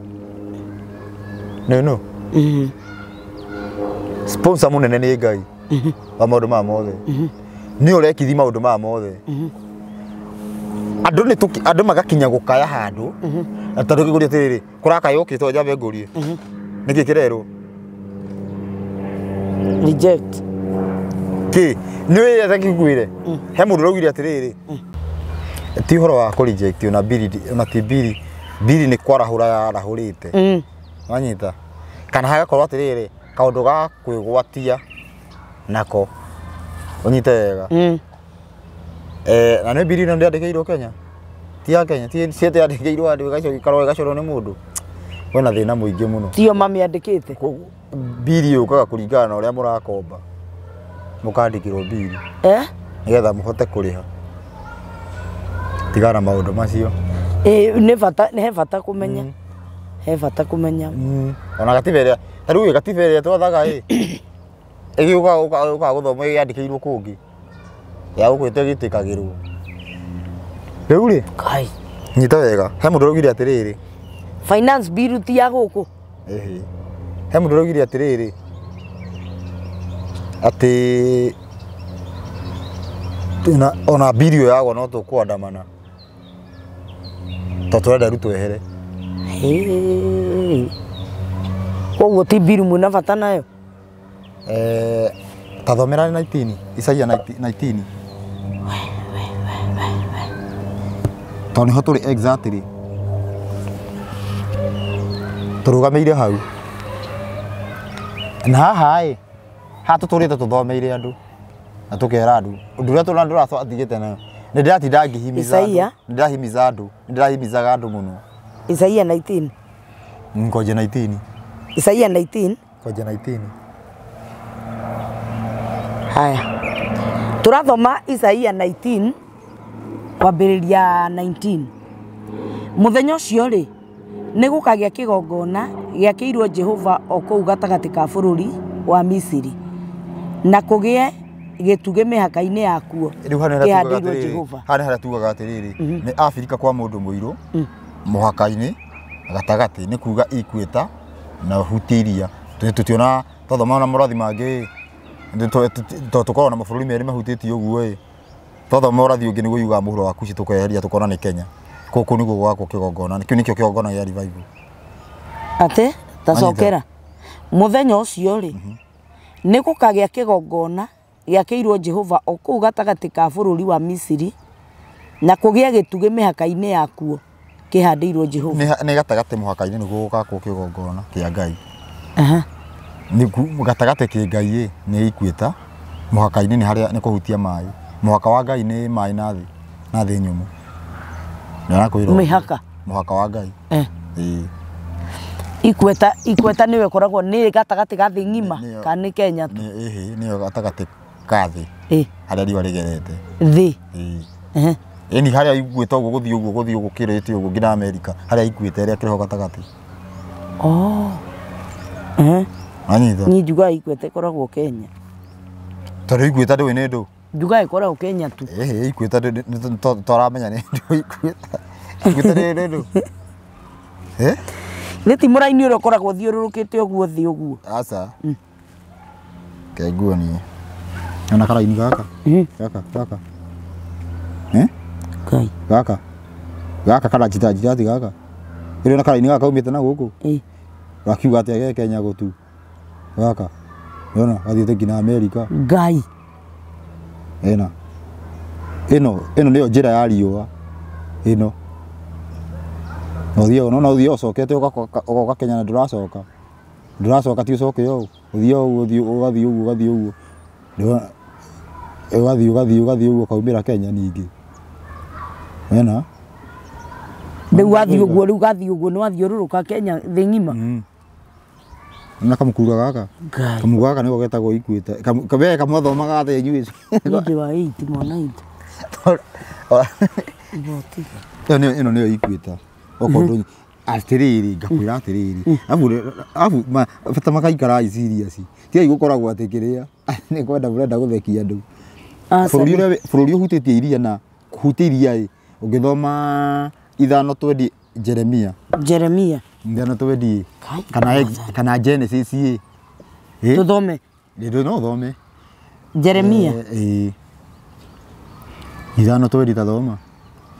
B: no sponsor munene ni Ngai wa maundu ma mothe ni urekithi maundu ma mothe andu magakinya gukaya handu na tondu kiguria tiriri kurakaya ukitwo njambe ngurie niki kirerwo
A: reject
B: ki ni wethe kiguire he mundu raugire atiriri ti horo wa ku reject ona bili ni kwarahura yarahurite wanyita kana hagakorwo atiriri kaundu ga kwigwatia nako unyite wega na ni bili no ndiandikirwo Kenya ti ya Kenya ti ciete yandikirwo andu gacoro ni mundu wena thina muingi muno
A: tio mami andikite
B: bili ukaga kuringana na uria murakomba mukandikirwo bili nigetha muhote kuriha tigana maundu macio
A: ni bata kumenya he bata kumenya
B: ona gatiberia tariu gatiberia twathaga igiuka guthoma yandikirwo kungi ya gukwite gitikagirwo riu ri
A: kai
B: nyita wega he mundu raugire atiriri
A: finance bill ti ya guku
B: he mundu raugire atiriri ati ona bill yago no tukwandamana turenda ruto ehere
A: koguo ti bill muna bata nayo
B: tathomera 19 Isaia 19 toni ho turi exactly turugameire hau na haha hatu turite tuthomeire andu na tukera andu undu uria tuna ndura athigite nayo ni ndiratinda ngihimiza andu ndirahimizaga andu muno
A: Isaia 19
B: ngoje 19
A: Isaia 19
B: ngoje 19
A: haya turathoma Isaia 19 kwambiriria 19 muthenya ucio ri ni gukagia kigongona giakirwo Jehova o kou gatagati ka bururi wa Misiri na kugie gituge mihaka-ini yakuo
B: riu hane
A: kihandirwo Jehova
B: hane haria tugaga atiriri ni Afrika kwa mundu muiru muhaka-ini gatagati ni kuga Equator na hutiria tutiona tothoma na murathi mangi tukorwo na mabũrũri merĩ mahutĩtie ũguo tothoma ũrathi ũngĩ nĩguo yugaga mũhuro waku ci tũkeheria tũkona nĩ Kenya kũkũ nĩguo gwakwo kĩgongona kĩu nĩkĩo kĩgongona gĩa revival
A: ate tacokera muthenya ũcio rĩ nĩ gũkagĩa kĩgongona gĩakĩirwo Jehova o kũu gatagatĩ ka bũrũri wa Misiri na kũgĩa gĩtugĩ mĩhaka-inĩ yakuo kĩhandĩirwo Jehova
B: nĩ gatagatĩ mũhaka-inĩ nĩguo gũgakwo kĩgongona kĩa Ngai nĩ gatagatĩ kĩ Ngai nĩ Equator mũhaka-inĩ nĩ harĩa nĩ kũhutia maĩ mũhaka wa Ngai nĩ maĩ na thĩ nyũmũ
A: mĩhaka
B: mũhaka wa Ngai
A: Equator nĩwe koragwo nĩ gatagatĩ ga thĩ ng'ima kana nĩ Kenya tu
B: nĩyo gatagatĩ ka thĩ harĩa riũa rĩgerete
A: thĩ
B: ĩni harĩa Equator ũguo gũthiĩ ũguo kĩrĩte ũguo nginya Amerika harĩa Equator ĩrĩa kĩrĩho gatagatĩ anyita
A: ni njuga Equator ĩkoragwo Kenya
B: tondũ Equator ndũĩ nĩ ndũ
A: njuga ĩkoragwo Kenya tu
B: Equator twaramenya nĩ ndũ Equator nĩ ndũ
A: nĩ ti mũraini ũrĩa ũkoragwo thiũrũrũkĩte ũguo thĩ ũguo
B: aca kenguo niĩ ona karaini gaka gaka kana njitati gaka ĩrĩ na karaini gaka umĩte na gũkũ wakiuga atĩ ge Kenya gũtu gaka yona gathiĩte nginya Amerika
A: Ngai
B: ĩno nĩyo njĩra ya riũa ĩno no uthie ocokete ugoka Kenya na nduracoka ti ucoke yo uthie uguo ugathie uguo kaumira Kenya ningi wena
A: rĩu wathie uguo nĩ wathiũrũrũka Kenya thĩ ng'ima
B: na kamukura gaka kamuga gaka nĩgo getagwo Equator kabe kamwathomaga thĩ inyuĩ
A: nĩ wa 8 mwana
B: ĩno nĩyo Equator okorwo atiriri ngakwira atiriri afu bata makaikara serious tiai gukoragwo atikĩrĩa nĩ kwenda burenda gũthekia andũ bũrũri ũhutĩtie iria na kũhutia iria ũngĩthoma 5:20 Jeremia 5:20 kana Genesis
A: tuthome
B: no thome
A: Jeremia
B: 5:20 tathoma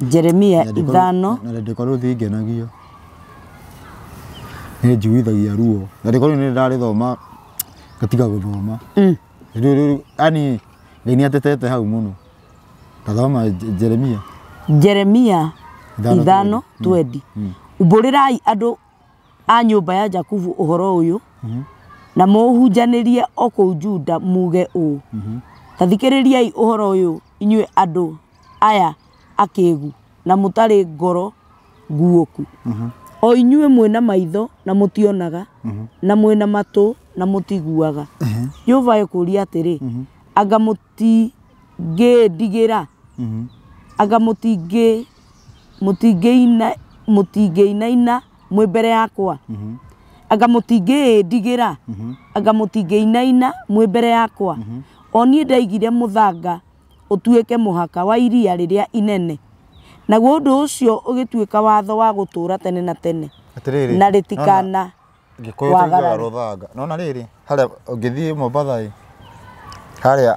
A: Jeremia 5
B: na ndĩkorwo thĩngenagio nĩ njiguithagia ruo na ndĩkorwo nĩ ndarĩthoma ngatiga gũthoma ani Ngai nĩ atetete hau mũno tathoma Jeremia 5:20 umbũrĩrai andũ a nyũmba ya Jakubu ũhoro ũyũ na mũhunjanĩrie o kũu Juda muge ũũ ta thikĩrĩriai ũhoro ũyũ inyuĩ andũ aya akĩgu na mũtarĩ ngoro nguũku o inyuĩ mwĩna maitho na mũtionaga na mwĩna matũ na mũtiguaga Jehova ekũria atĩrĩ anga mũtingĩndigĩra anga mũtingĩinaina mwĩ mbere yakwa anga mũtingĩndigĩra anga mũtingĩinaina mwĩ mbere yakwa o niĩ ndaigire mũthanga ũtuĩke mũhaka wa iria rĩrĩa inene naguo ũndũ ũcio ũgĩtuĩka watho wa gũtũũra tene na tene na rĩtikana wagarara nona rĩrĩ harĩa ũngĩthiĩ Mombasa harĩa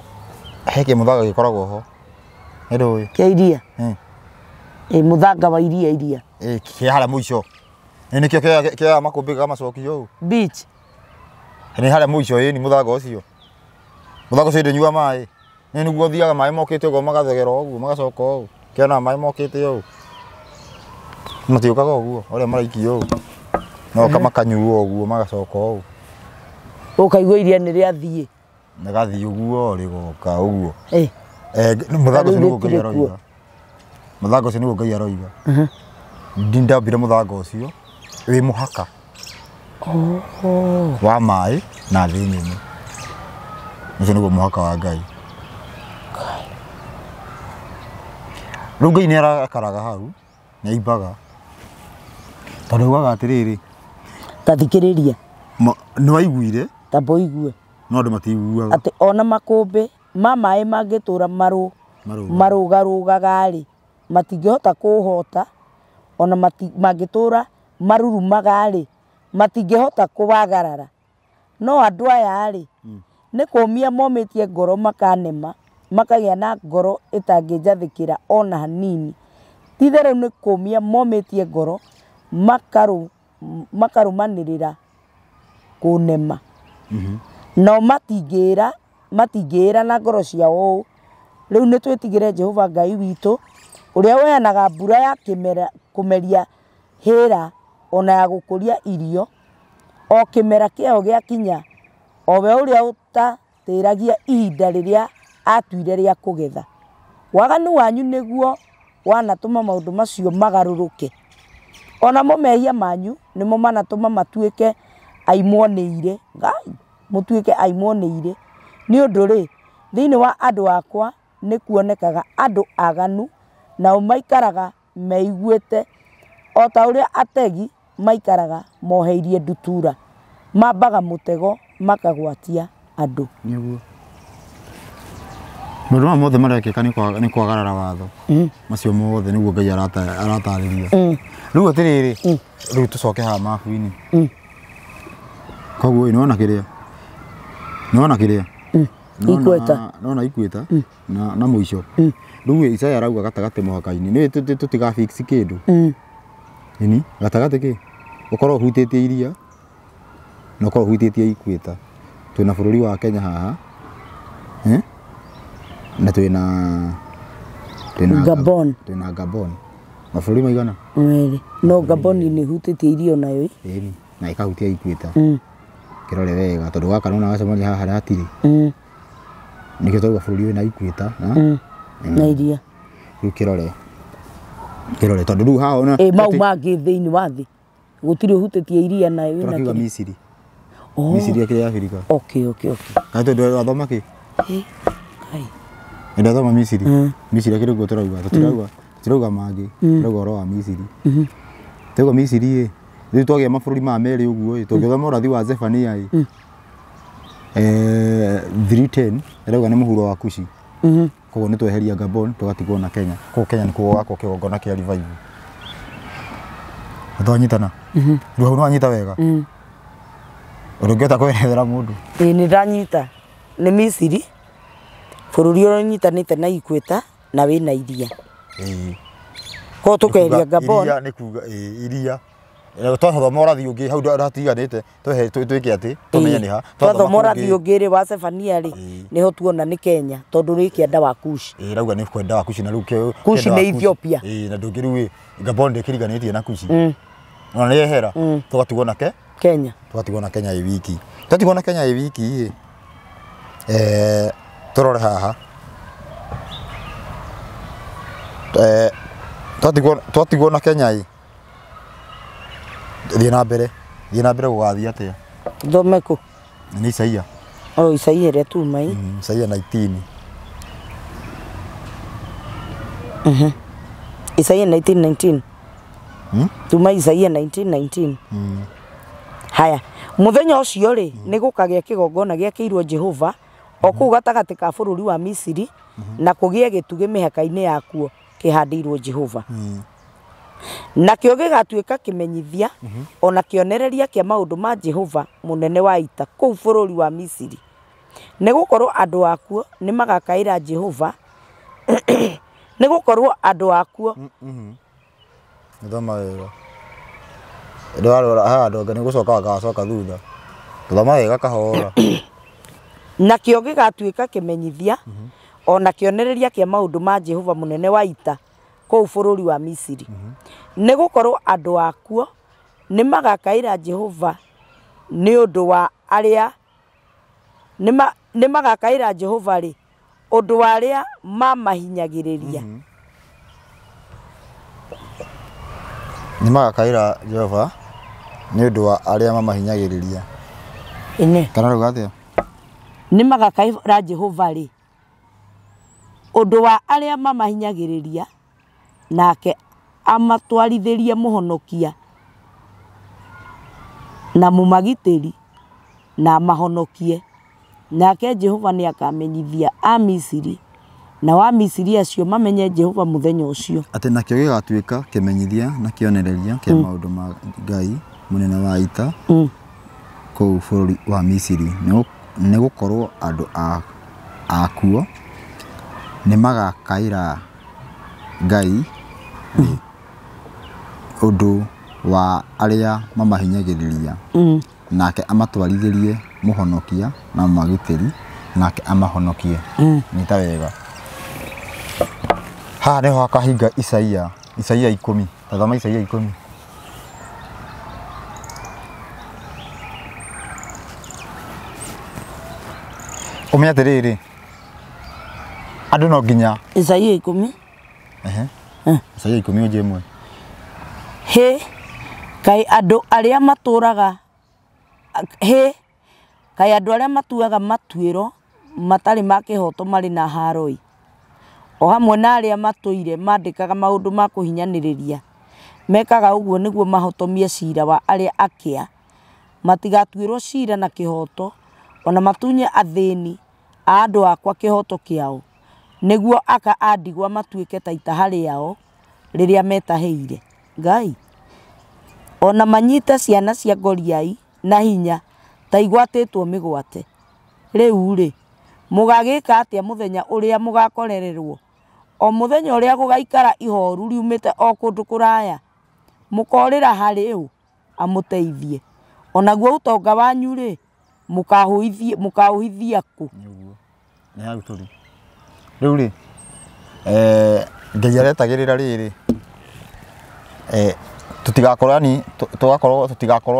B: heke mũthanga gĩkoragwo ho nĩ ndũĩ
A: kĩa iria mũthanga wa iria
B: kĩa harĩa mũico nĩkĩo kĩa makũmbĩ ga macokio ũũ
A: beach
B: nĩ harĩa mũico nĩ mũthanga ũcio ndĩnyua maĩ nĩguo thiaga maĩ mokĩte ũguo magathegera ũguo magacoka ũũ kĩona maĩ mokĩte ũũ matiũkaga ũguo ũrĩa maraikio ũũ no makanyuo ũguo magacoka ũũ
A: ũkaigua iria nĩ rĩathiĩ
B: nagathiĩ ũguo rĩgoka ũguo mũthanga ũcio nĩguo Ngai aroiga mũthanga ũcio nĩguo Ngai aroiga ndambire mũthanga ũcio wĩ mũhaka wa maĩ na thĩ nyũmũ ũcio nĩguo mũhaka wa Ngai rĩu Ngai nĩ arakaraga hau nĩ aimbaga tondũ ugaga atĩrĩrĩ
A: ta thikĩrĩria
B: nĩ waiguire
A: tamba ũigue
B: no andũ matiiguaga
A: atĩ ona makũmbĩ mama mangitura marugarugaga ri matingihota kuhota ona mangitura marurumaga ri matingihota kubagarara no andu aya ri ni kumia momitie ngoro makanema makagia na ngoro itangijathikira ona hanini tithere ni kumia momitie ngoro makarumanirira kunema no matingira na ngoro ciao riu ni twetigire Jehova Ngai witu uria weanaga mbura ya kumeria hira ona ya gukuria irio o kimera kiao giakinya owe uria utatiragia ihinda riria atuire ria kugetha waganu wanyu niguo wanatuma maundu macio magaruruke ona mo mehia manyu nimo manatuma matuike aimuoneire Ngai mutuike aimuoneire ni undu ri thiini wa andu akwa ni kuonekaga andu aganu na maikaraga meiguite o ta uria ategi maikaraga moheirie ndutura mambaga mutego makagwatia andu
B: niguo Muruma mothe marekeka ni kwagarara watho macio mothe niguo Ngai aratariria riu atiriri riu tucoke ha mafu-ini koguo inona kiria
A: ikweta
B: nona ikweta na muico riu Isaya arauga gatagate muhaka-ini ni tutiga fix kindu ini gatagate ki ukorwo hutitie iria na ukorwo hutitie ikweta twina bururi wa Kenya haha na twina Gabon mabũrũri maigana
A: no Gabon ni hutitie irio nayo
B: na ikahutia ikweta kirore wega tondu gaka nona gacemania haha hatiri nikio tauga bũrũri wina ikweta
A: na iria
B: riu kirore tondu riu haha ona
A: mau mangi thiini wa thi gutiri hutitie iria nayo
B: na kiuga Misiri Misiri ya Afrika
A: okay
B: ka tondu athoma ki
A: kai
B: enda thoma Misiri akirugo turauga mangi turauga oro wa Misiri tugo Misiri riu twagia mabũrũri ma meri uguo tungithoma urathi wa Zephania 3:10 irauga ni muhuro wa Kushi koguo ni tweheria Gabon tugatigwo na Kenya koguo Kenya ni kuo wako kigongona kia revival twanyitana riu hau nwanyita wega urungeta kwerethera mundu
A: ni ndanyita ni Misiri bũrũri ũrĩa ũnyitanĩte na ikweta na wĩna iria ko tukeria Gabon
B: iria ni kuga iria twathoma ũrathi ũngĩ hau ndatiganĩte twĩke atĩ tumenye nĩ ha
A: twathoma ũrathi ũngĩ rĩ wa Zephania rĩ niho tuona ni Kenya tondu nĩ kienda wa Kushi
B: rauga nĩ kwenda wa Kushi na rĩu
A: Kushi nĩ Ethiopia
B: na ndũngĩ rĩu Gabon ndĩkĩriganĩtie na Kushi ona nĩ yehera tugatigwo na
A: Kenya
B: tugatigwo na Kenya wiki tugatigwo na Kenya wiki turore haha twatigwo na Kenya thiĩ na mbere gũgathiĩ atĩa
A: thome ku
B: nĩ Isaia
A: Isaia ĩrĩa tuma
B: Isaia 19
A: Isaia 19:19 tuma Isaia 19:19 haya muthenya ũcio rĩ nĩ gũkagĩa kĩgongona gĩakĩirwo Jehova o kũu gatagatĩ ka bũrũri wa Misiri na kũgĩe gĩtugĩ mĩhaka-inĩ yakuo kĩhandĩirwo Jehova nakĩo gĩgatuĩka kĩmenyithia ona kĩonereria kĩa maũndũ ma Jehova mũnene wa ita kũu bũrũri wa Misiri nĩ gũkorwo andũ akuo nĩ magakaĩra Jehova nĩ gũkorwo andũ akuo
B: thoma wega ndwarora haha ndonga nĩ gũcoka gacoka thutha thoma wega kahora
A: nakĩo gĩgatuĩka kĩmenyithia ona kĩonereria kĩa maũndũ ma Jehova mũnene wa ita kũu bũrũri wa Misiri nĩ gũkorwo andũ akuo nĩ magakaĩra Jehova nĩ ũndũ wa arĩa nĩ magakaĩra Jehova rĩ ũndũ wa arĩa mamahinyagĩrĩria
B: nĩ magakaĩra Jehova nĩ ũndũ wa arĩa mamahinyagĩrĩria kana rauga atĩa
A: nĩ magakaĩra Jehova rĩ ũndũ wa arĩa mamahinyagĩrĩria nake amatwarithĩrie mũhonokia na mũmagitĩri na mahonokie nake Jehova nĩ akamenyithia a Misiri na wa Misiri acio mamenye Jehova mũthenya ũcio
B: atĩ nakĩo gĩgatuĩka kĩmenyithia na kĩonereria kĩa maũndũ ma Ngai mũnene wa ita kũu bũrũri wa Misiri nĩ gũkorwo andũ akuo nĩ magakaĩra Ngai ũndũ wa arĩa mamahinyagĩrĩria nake amatwarithĩrie mũhonokia na magitĩri nake amahonokie nĩ ta wega ha nĩ ho akahinga Isaia 10 tathama Isaia 10 umenya atĩrĩrĩ andũ no nginya
A: Isaia 10
B: Isaia 10 ũnjĩmwe
A: kai andũ arĩa matũraga kai andũ arĩa matuaga matuĩro matarĩ ma kĩhoto marĩ na haroi o hamwe na arĩa matũire mandĩkaga maũndũ ma kũhinyanĩrĩria mekaga ũguo nĩguo mahotomie cira wa arĩa akĩa matigatuĩrwo cira na kĩhoto ona matunye athĩni a andũ akwa kĩhoto kĩao nĩguo aka andigwa matuĩke ta itaha rĩao rĩrĩa metahĩire Ngai ona manyite ciana cia ngoriai na hinya ta igwatĩtwo mĩgwate rĩu mũgagĩka atĩa mũthenya ũrĩa mũgakorererwo o mũthenya ũrĩa gũgaikara ihoru riumĩte o kũndũ kũraya mũkorĩra harĩ amũteithie onaguo ũtonga wanyu mũkaũhithia kũ
B: nĩ hau tũrĩ rĩu Ngai aretagĩrĩra rĩrĩ tutigakorwo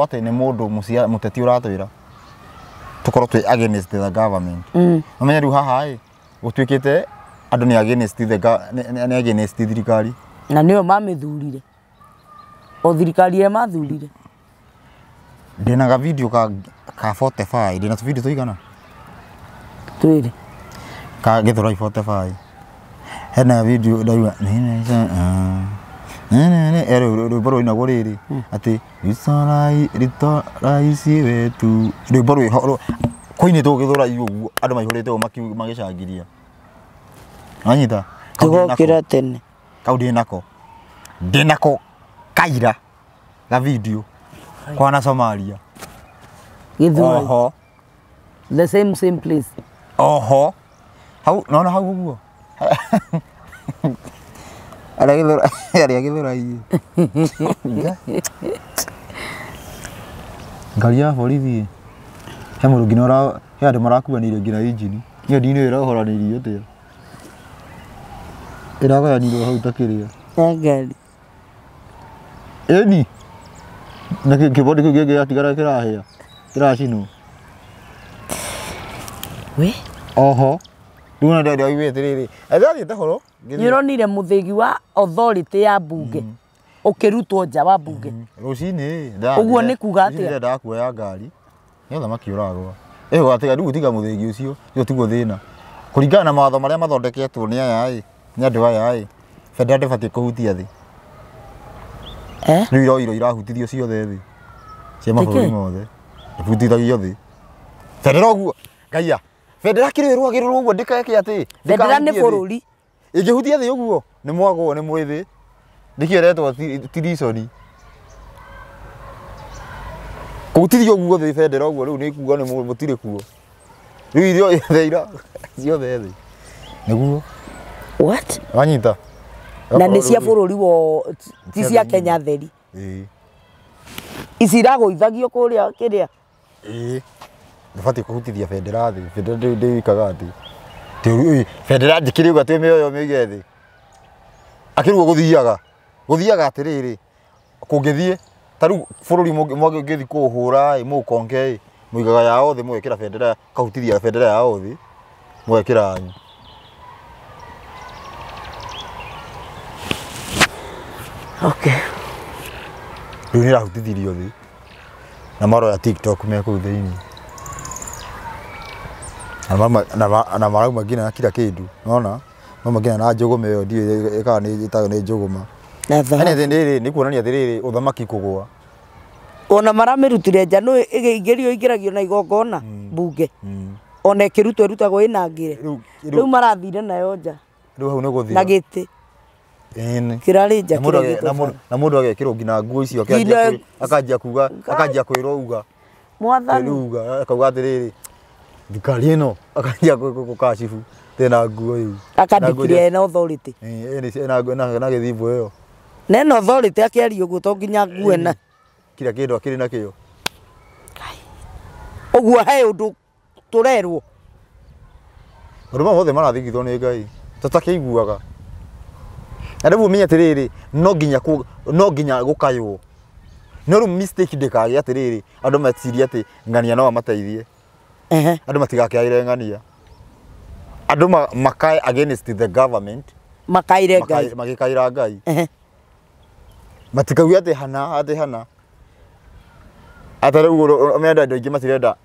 B: atĩ nĩ mũndũ mũteti ũratwĩra tukorwo twĩ against the government ũmenye rĩu haha gũtuĩkĩte andũ nĩ against thirikari
A: na nĩo mamĩthurire o thirikari ĩrĩa mathurire
B: ndĩna ga video ka 45 ndĩna tu video tũigana
A: twĩrĩ
B: ka Gĩthũrai 45 hena video ndaiwa rwĩmbo rũinagwo rĩrĩ atĩ rito raisi wetu rwĩmbo rwĩ kũinĩtwo Gĩthũrai ũguo andũ maihũrĩte ũguo magĩcangiria wanyita
A: tũgokĩra tene
B: kau ndĩnako kaira ga video kwana Somalia
A: Gĩthũrai the same place hau naona hau ũguo arĩa Gĩthũrai ngari ya borithi he mũndũ nginya he andũ marakuanĩire nginya injini niĩ ndinĩ ĩrohoranĩirio atĩa ĩragayanirwo hau takĩrĩa ngari
B: ĩni na kĩbodi kĩu gĩkĩ gĩatigara kĩrahĩa kĩracinwo rĩu na ndĩrĩa igwĩte rĩrĩ athiĩte horo
A: nĩũronire mũthĩgi wa authority ya mbunge ũkĩrutwo nja wa mbunge
B: rũcinĩ
A: ũguo nĩ kuga atĩa
B: ndendaga kuoya ngari nĩ thamaki ũragwa atiga rĩu tiga mũthĩgi ũcio tiguo thĩna kũringana na mawatho marĩa mathondeketwo nĩ aya nĩ andũ aya bendera ndĩbatiĩ kũhutia thĩ rĩu iro irahutithio ciothe thĩ cia mabũrũri mothe ibutithagio thĩ bendera ũguo Ngaia bendera kĩrĩrwagĩrĩrwo ũguo ndĩkeke atĩ
A: bendera nĩ bũrũri
B: ĩngĩhutia thĩ ũguo nĩ mwagwo nĩ mwĩthĩ nĩkĩo ĩretwo treason kũhutithio ũguo thĩ bendera ũguo rĩu nĩ kuga nĩ mũtirĩ kuo rĩu irio theira ciothe thĩ nĩguo
A: what
B: wanyita
A: na nĩ cia bũrũri wo ti cia Kenya theri ici iragũithagio kũrĩa kĩrĩa
B: ndũbatiĩ kũhutithia bendera thĩ bendera ndĩikaga atĩ bendera njĩkĩre ũguo atĩ mĩoyo mĩige thĩ akĩrwo gũthiaga atĩrĩrĩ kũngĩthiĩ ta rĩu bũrũri mũngĩthiĩ kũũhũra mũkonge mũigaga yao thĩ mũgekĩra bendera kahutithia bendera yao thĩ mũgekĩra yanyu rĩu nĩ ĩrahutithirio thĩ na maroya TikTok me kũu thĩinĩ na marauma nginya kila kĩndũ nona mama nginya na njũgũma ĩyo ndiĩ ĩkaga nĩ ĩtagwo nĩ njũgũma nĩ kuonania atĩrĩrĩ ũthamaki kũgũa
A: ona maramĩrutire nja no ĩingĩragio na igongona mbunge ona kiruto rutagwo ina ngire riu marathire nayo nja
B: riu hau no guthira
A: na giti
B: ene
A: kirari nja
B: na mundu agekirwo ngina nguo icio akanjia kuga akanjia kwirouga
A: mwathani
B: ruga akauga atiriri thikari ino akanjia gukashifu tena nguo iu
A: akandikire na authority
B: na githimbo iyo
A: neno authority akiari uguo to nginya nguo na
B: kila kindu akiri nakio
A: uguo he undu turerwo
B: ruma mothe marathigithwo ni Ngai tutakiiguaga na riu menya atiriri no nginya gukaywo no ru mistake ndikagi atiriri andu metiria ati ngania no amateithie andu matigakiaire ngania andu makai against the government
A: makaire Ngai
B: magikaira Ngai matikauya ati hana atariu menda andu ingi matirenda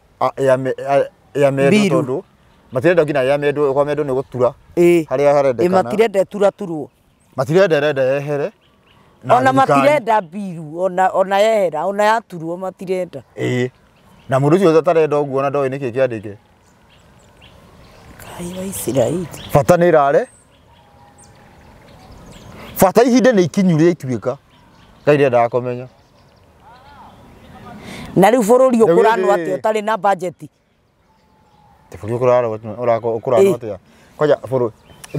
B: ya medo tondu matirenda ngina ya medo kwa medo ni gutura haria harendekana
A: matirenda turwo
B: matirenda ehere
A: ona matirenda biru ona yehera ona yaturwo matirenda
B: na mundu ucio atarenda uguo na ndoe niki kiandike
A: Ngai wa Israeli
B: fata ni rare fata ihinde ni ikinyuria ituika Ngai ndenda akomenya
A: na riu bururi ukurano ati utari na budget
B: te bururi ukurano ati koja bururi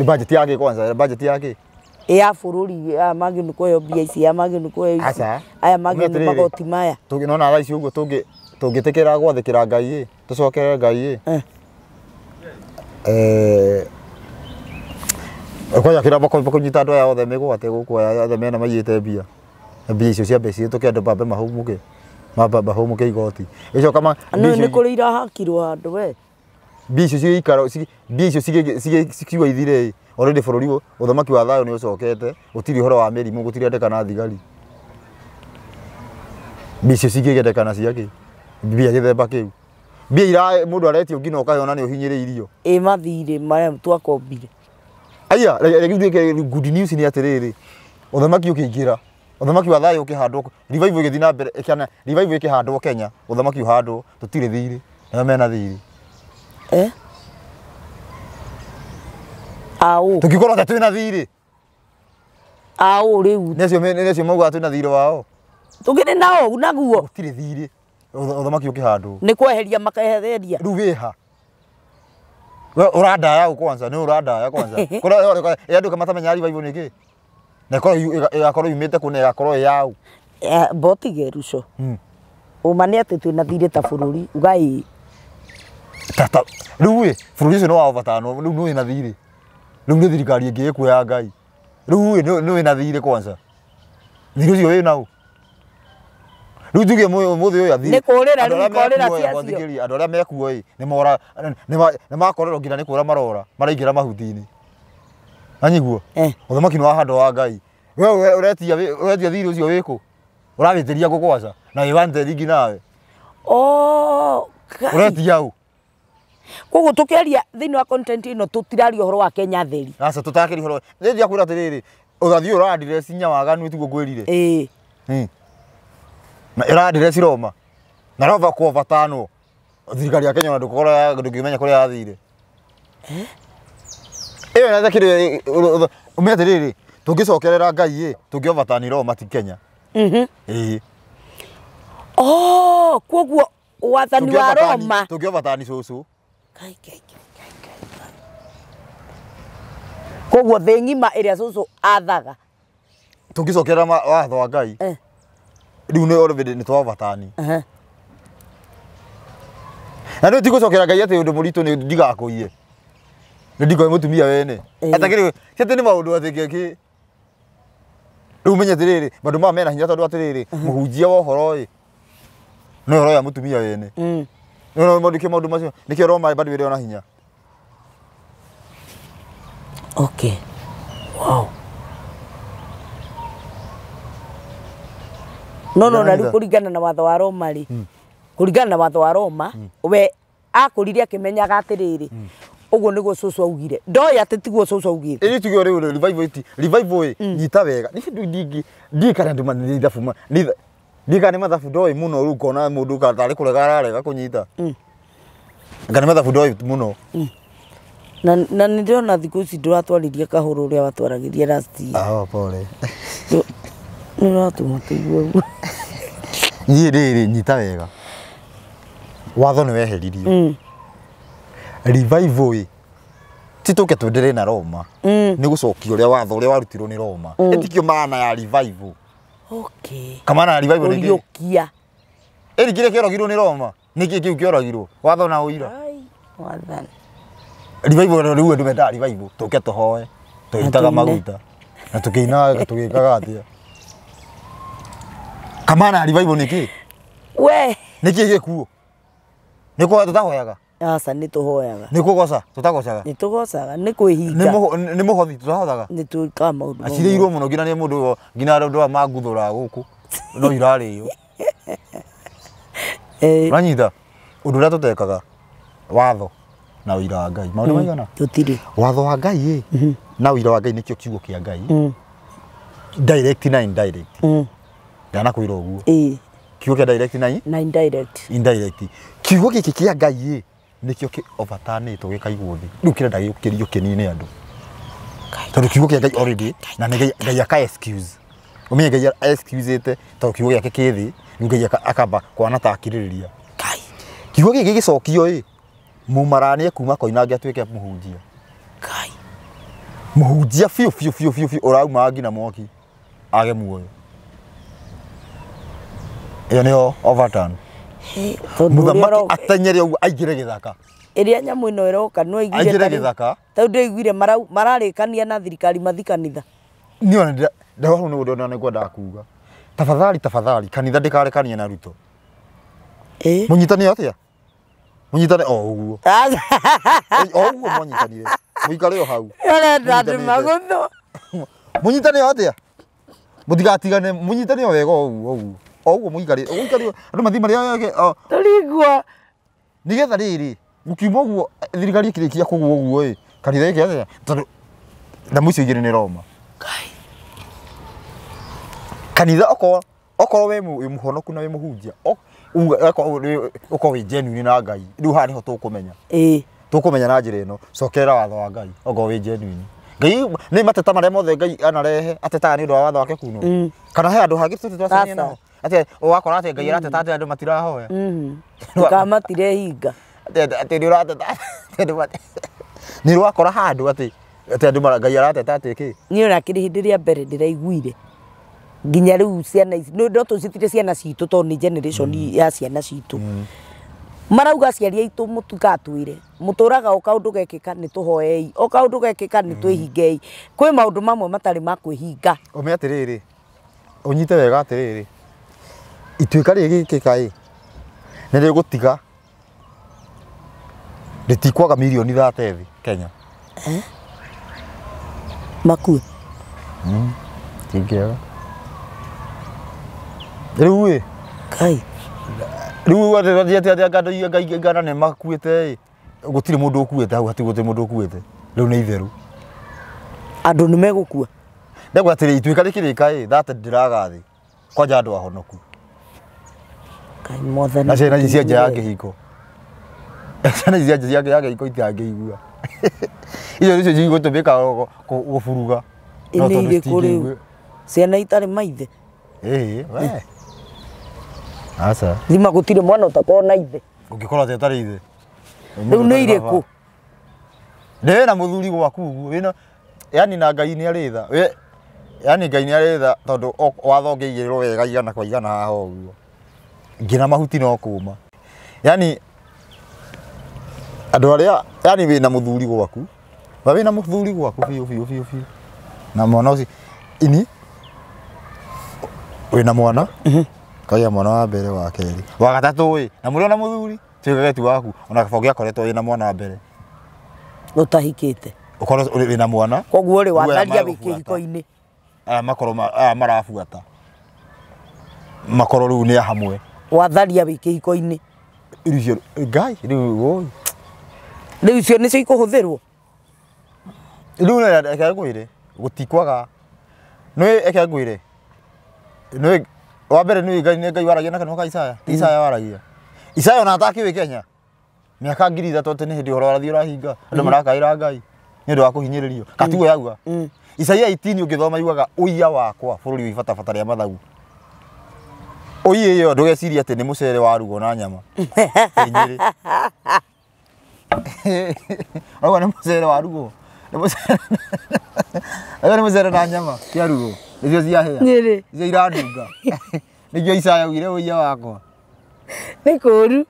B: budget yake kwanza budget yake
A: ya bururi maginu koyo bia ici ya maginu koyo aya maginu magoti maya
B: tuginona thaa ici uguo tungitikira gwathikira Ngai tucokere Ngai koja kira bako nyita ndo ya othe migwate gukuoya othe mena mayite bia icio cia mbeci tukiandu bambe mahumuke mababa humuke igoti icio kama
A: no ni kuri irahakirwo andu we
B: bia icio ciikaro bia icio cikiwa ithire already bururi uthamaki wa thayo ni ucokete gutiri horo wa merimu gutiri andekana thigari bia icio cikigendekana ciaki bia githemba kiu bia ira mundu aretio ngina ukayona ni uhinyiriirio
A: mathire mara twakombire
B: aya good news ni atiriri uthamaki ukiingira uthamaki wa thayo ukihandwo revival igithina mbere ikana revival ikihandwo Kenya uthamaki uhandwo tutire thiri na mena thiri
A: au
B: tukikorwo tatu na thiri
A: au riu
B: necio mauga twina thiri wao
A: tugire nao naguo
B: tutire thiri uthamaki ukihandwo
A: ni kweheria makahetheria
B: riu wiha urandaya kwanza ni urandaya kwanza kora yandu kama tamenya revival niki yakorwo yumite kune yakorwo yau
A: botige ruco umane ati twina thiri ta bururi ugai
B: tata riu bururi ucio no wa batano riu no ina thiri riu ni thirikari ingi kuya Ngai riu no ina thiri kwanza thiri ucio wi nau riu tuge muthi uyu athiri
A: ni kurira ciacio
B: andu aria mekuo ni makorerwo ngina ni kura marora maraingira mahutini anyiguo uthamaki ni wa handu wa Ngai we uretia thiri ucio wiku uravitiria gukwaca na wi wante ringi nawe uretia au
A: koguo tukiaria thiini wa content ino tutiraria uhoro wa Kenya theri
B: aca tutakiri horo ndia kwira atiriri uthathio urandire cinya waganu tiguo ngwirire na irandire ciroma na rova kwa vatano thirikari ya Kenya ndukora ndukimenya kuri athire na thakire umetiriri tungicokerera Ngai tungiovataniro mati Kenya
A: koguo wathani wa Roma
B: tungiovatani cucu
A: koguo thi ngima iria cucu athaga
B: tungicokerera watho wa Ngai riu ni already ni twavatani na riu tigucokera Ngai ati undu muritu ni ndigakuiye ndiko mutumia wene atakiri cete ni maundu atikeki riu menye tiriri bandu ma mena hinya tondu atiriri muhunjia wa horo no horo ya mutumia wene no modike maundu macio nikio Roma bandu wiri ona hinya
A: okay wow no na riu kuringana na watho wa Roma ri kuringana na watho wa Roma we akuriria kimenyaga atiriri uguo niguo cucu augire ndoi ati tiguo cucu augire
B: iri tiguo riu revival nyita wega ni ndikana nduma ni ndafuma ndikana mathabu ndoi muno riu kona mundu katari kurega ararega kunyita ngani mathabu ndoi muno
A: na ndirona thiku ici nduratwariria kahuru uria watwaragiria last
B: pole
A: ni ratuma tuigua guo
B: ni riri nyita wega watho ni weheririo revival tituke twendere na Roma ni gucokia uria watho uria warutirwo ni Roma etikio maana ya revival kamana ya revival ni
A: giokia
B: kire kioragirwo ni Roma niki kiu kioragirwo watho na uira
A: wathani
B: revival riu ndu menda revival tuke tuhoe tuitaga maguta na tukiinaga tugikaga atia kamana ya revival niki
A: we
B: niki gikuo niko tutahoyaga
A: asa ni tuhoyaga
B: ni kugoca tutagocaga
A: ni tugocaga ni kwihinga
B: ni muhothi tutahothaga
A: ni tuika maundu
B: acireirwo muno ngina ni mundu ngina andu maguthura guku no irario ranyita undu uria tutekaga watho na uira wa Ngai maundu maigana
A: tutiri
B: watho wa Ngai na uira wa Ngai nikio kiugo kia Ngai direct na indirect ndana kwira uguo kiugo kia direct na indirect kiugo giki kia Ngai nikio ki overturn to gikaigwo thi riu kirenda giukirio kinini andu tondu kiugo kia Ngai already na Ngai aka excuse umenye Ngai excuse to kiugo giake kithi Ngai akamba kwana ta akiririria kiugo giki gicokio mumaranie kuma koinange atuike muhunjia muhunjia fiu urauma ngina mwoki age muoyo iyo nio overturn muthamaki atanyere uguo aigire githaka
A: iria nyamu ino iroka no
B: aigire githaka
A: tondu igwire mararikania na thirikari mathikanitha
B: niona ndaho no ndona ni kwenda kuuga tafadhali kanitha ndikarekanie na Ruto munyitani atia munyitane uguo uguo munyitanire muikare hau
A: ndandu magutho
B: munyitane atia mutigatigane munyitane wega uguo muikare andu mathi maria
A: tarigwa
B: nigetha riri mukiuma uguo thirikari ikirikia kuguo uguo kanitha iki atia tondu na muico igire ni Roma kanitha okoro we muhonoku na we muhunjia uko we genuine na Ngai riu ha niho tukumenya tukumenya na njira ino cokera watho wa Ngai ogo we genuine Ngai ni mateta maria mothe Ngai anarehe ateta ni ndu wa watho wake kuno kana he andu hangi tutwacania nao ati wakora ati Ngai arateta ati andu matirahoya
A: tukamatire hinga
B: ati ni urateta ni wakora handu ati andu Ngai arateta ati ki
A: ni ona kiri hindi ria mbere ndiraiguire nginya riu ciana ici no ndo tucitire ciana citu to ni generation ya ciana citu marauga ciari aitu mutukatwire muturaga o kaundu gekika ni tuhoei o kaundu gekika ni twihingei kwi maundu mamwe matari ma kwihinga
B: ume atiriri unyite wega atiriri ituika rigi kikai ni rigutiga ritikwaga milioni 30 Kenya
A: makue
B: tingiaga riu
A: kai
B: riu ati ngando ngana ne makuite gutire mundu ukuite hau hati gutire mundu ukuite riu ni itheru
A: andu ni megukua
B: ndagwa atiri ituika rikirika that ndiragathi kwanja andu ahonoku
A: kai mothani
B: na ciana cia nja ya ngihiko ciana cia nja ya ngihiko itangeigua iyo nicio cigutubika guburuga
A: no tondu kuri ciana itari maithe
B: we asa
A: thima gutire mwana utakona na ithe
B: ungikora te tari ithe
A: riu ni iriku
B: ndena muthuri gwaku uguo wina yani na Ngai ni aritha we yani Ngai ni aritha tondu watho ngeigirwo wega igana kwa igana haha uguo ngina mahuti no kuma yani andu aria yani wina muthuri gwaku ba wina muthuri gwaku fiu na mwana uci ini wina mwana kaya mwana wa mbere wa keri wa gatatu na muri ona muthuri tigageti waku ona kabogi akoretwo wina mwana wa mbere
A: utahikite
B: ukoro wina mwana
A: koguo ri watharia wikihiko-ini
B: makoro marabuata makoro riu ni hamwe
A: watharia wikihiko-ini
B: irio Ngai riu
A: icio nicio ikuhuthirwo
B: riu na eke ngwire gutikwaga no eke ngwire no wa mbere ni Ngai waragia na kanwa ka Isaya Isaya waragia Isaya ona ataki we Kenya miaka 3000 ni hindi horo arathio rahinga andu marakaira Ngai ni ndu wa kuhinyiririo katugo yauga Isaia 18 ungithoma yugaga uiya wakwa bururi wibata bata ria mathagu uiye yo ndugeciria ati ni mucere wa rugo na nyama nyiri awa ni mucere wa rugo ni mucere na nyama kia rugo ndio cia hea
A: nyiri
B: cia iradunga ndio Isaia ugire uiya wakwa
A: ni kuru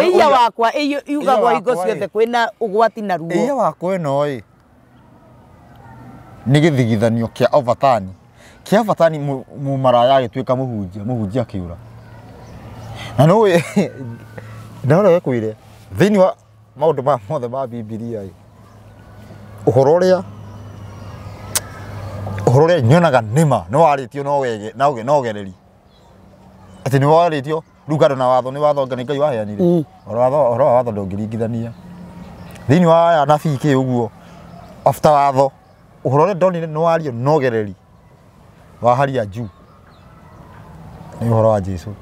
A: iya wakwa iyo yugagwo hingo ciothe kwina ugwati na ruo
B: iya wakwa no ni githigithanio kia overturn kia overturn mu maraya gituika muhunjia kiura na no ndora yakwire thini wa maundu ma mothe ma Biblia uhoro uria nyonaga nima no waritio no wege no gereri ati ni waritio rugado na watho ni watho ngani Ngai waheanire oro watho ndongiringithania thini wa anabii ki uguo after watho uhoro ndonire no wario no gereri wa haria juu ni uhoro wa Jesu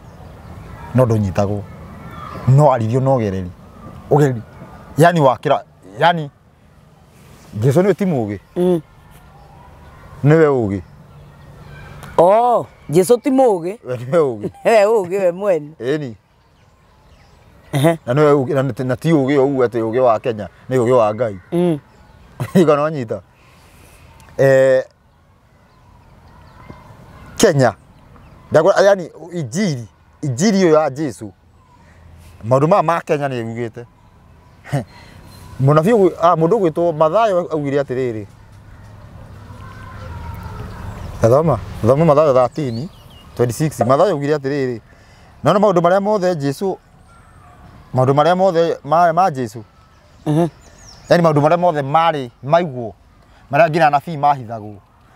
B: no ndonyitagwo no aririo no gereri ugereri yani wakira yani Jesu ni timugi niwe ugi
A: Jesu ti mugi
B: niwe ugi
A: we mwene
B: eni na niwe ugi na ti ugi ugu ati ugi wa Kenya ni ugi wa Ngai igana nyita Kenya ndagwa yani injiri yo ya Jesu maundu ma Kenya ni yugite munabii mundu gwitwo Mathayo augire atiriri thoma Mathayo 13:26 Mathayo augire atiriri nona maundu maria mothe Jesu maundu maria mothe ma Jesu yani maundu maria mothe mari maigwo maria ngina anabii mahithagwo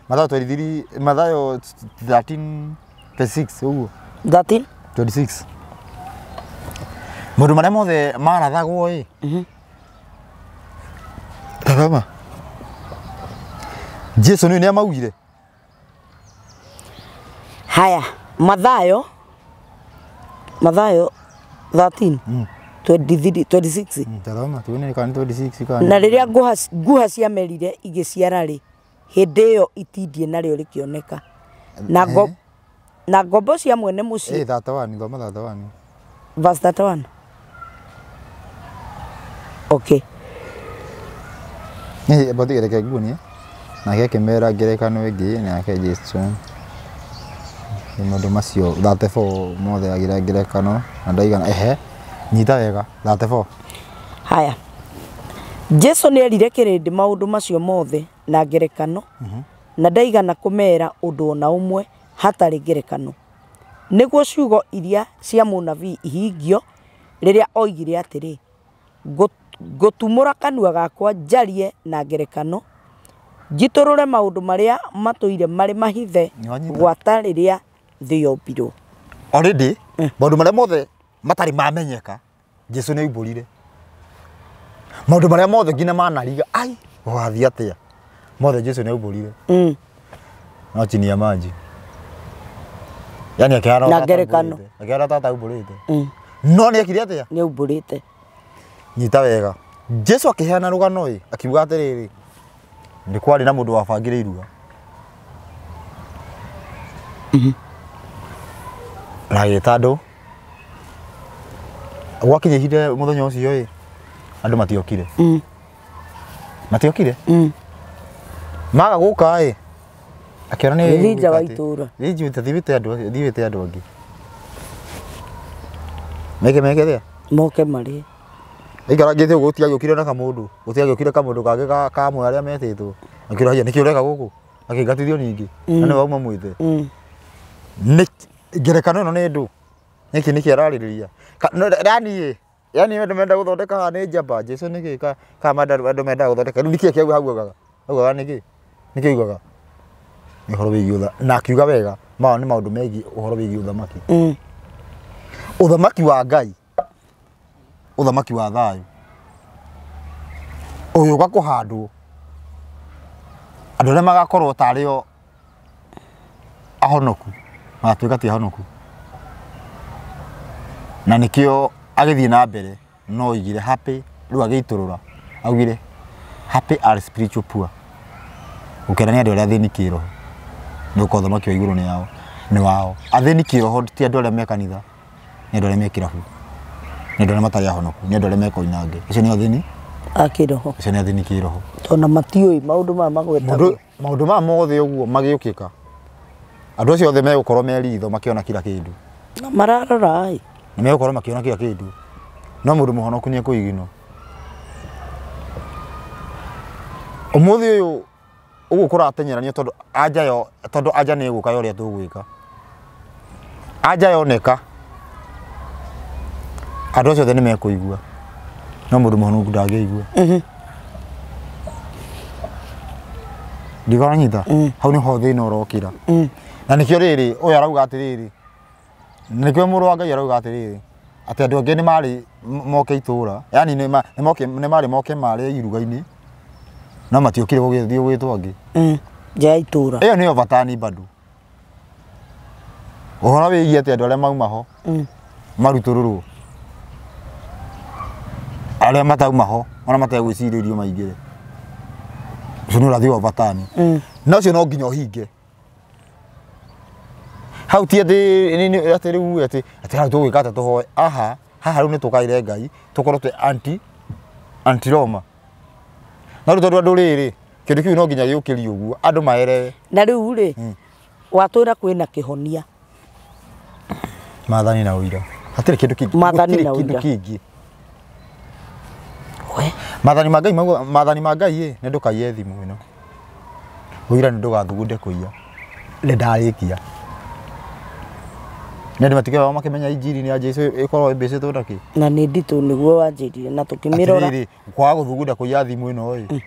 B: Mathayo 13:26 uguo 13:26 maundu maria mothe marathagwo thoma Jesu ni amaugire
A: haya Mathayo 13 26
B: thoma tuone kan 26 kan
A: na riria nguha cia merire igiciara ri hindi iyo itindie nario rikioneka na ngombo cia mwene muci
B: 31 thoma 31
A: verse 31 okay
B: ni bodi gereke guoni na geke mera gerekano igi na ke Jesu maundu macio 34 mothe agira gerekano na ndaigana nyita wega 34
A: haya Jesu ni erire kirindi maundu macio mothe na gerekano na ndaigana kumera undu ona umwe hatari gerekano niguo ciugo iria cia munabii ihingio riria oigire atiri gutumura kanua gakwa njarie na gerekano njiturure maundu maria matuire mari mahithe gwata riria thi yombirwo
B: already maundu maria mothe matari mamenyeka Jesu ni aimbũrire maundu maria mothe ngina manariga ai wathi atia mothe Jesu ni aimbũrire no chini ya maji yani akiara
A: na gerekano
B: akiara tata aimbũrite no ni akiri atia
A: ni aimbũrite
B: nyita wega Jesu akiheana rugano akiuga atiriri ndi kwari na mundu wabangire iruga na gitando gwakinye hinde muthenya ucio andu matiokire maga guka akiona ni
A: thija wa itura
B: thija thivite andu angi meke thia
A: moke mari
B: ikara ngithe gutiagukire na kamundu gutiagukire kamundu kage ka mwe aria metitwo akira hia niki ureka guku akigatithio ningi na ni wauma mwite ni gerekano no ni ndu niki niki araririria yani ndo menda guthondeka ni njamba Jesu niki ka mandaru ndo menda guthondeka niki akiagu haugaga niki ugaga ni horo wigi utha na akiuga wega ma ni maundu megi uhoro wigi uthamaki uthamaki wa Ngai uthamaki wa thayu uyu gakuhandwo andu aria magakorwo tario ahonoku matuika ti ahonoku na nikio agithie na mbere no igire happy riu agiturura augire happy are spiritual poor ukerania ndio athini kiroho nuko thamaki wa iguru ni yao ni wao athini kiroho ti andu aria me kanitha ni andu aria me kirabu ni andu aria matari ahonoku ni andu aria me koinange icio ni athini
A: akiroho
B: icio ni athini kiroho
A: tona matioi maundu ma magweta
B: maundu ma mothe uguo magiukika andu acio othe megukorwo meritho makiona kila kindu
A: mararora ai
B: ni megukorwo makiona kila kindu no mundu muhonoku ni kuigino umuthi uyu ugukura atenyerania tondu aja ni guka yoria tugwika aja yoneka andu acio othe ni mekuigua no mundu muhonoku ndangĩigua ndigona nyita hau ni ho thina urokira na nikio riri uyu arauga atiriri nikio muru wa Ngai arauga atiriri ati andu angi ni mari moke itura yani ni mari moke mari iruga-ini no matiokire gugithio gwitwo angi
A: ja itura
B: iyo niyo vatani badu uhora wigie ati andu aria mauma ho marutururu aria matauma ho ona mategwiciririo maingire ucio ni urathi wa vatani na ucio no nginya uhinge hau ti ati riu ati hau tugwika ati tuhoe haha riu ni tukaire Ngai tukorwo twi anti Roma na riu tondu andu riri kindu kiu no nginya giukirio uguo andu maere
A: na riu ri watura kwina kihonia
B: mathani na uira hatire kindu kingi mathani ma Ngai ni ndukaiye thimu ino uira ni ndugathugunde kuiya ni ndarikia nende matike wao makimenya injiri ni ya Jesu ikorwo ibicitwo ndaki
A: na ni nditu niguo wanjirire na tukimirora
B: kwa guthugunda kuiya thimu ino oi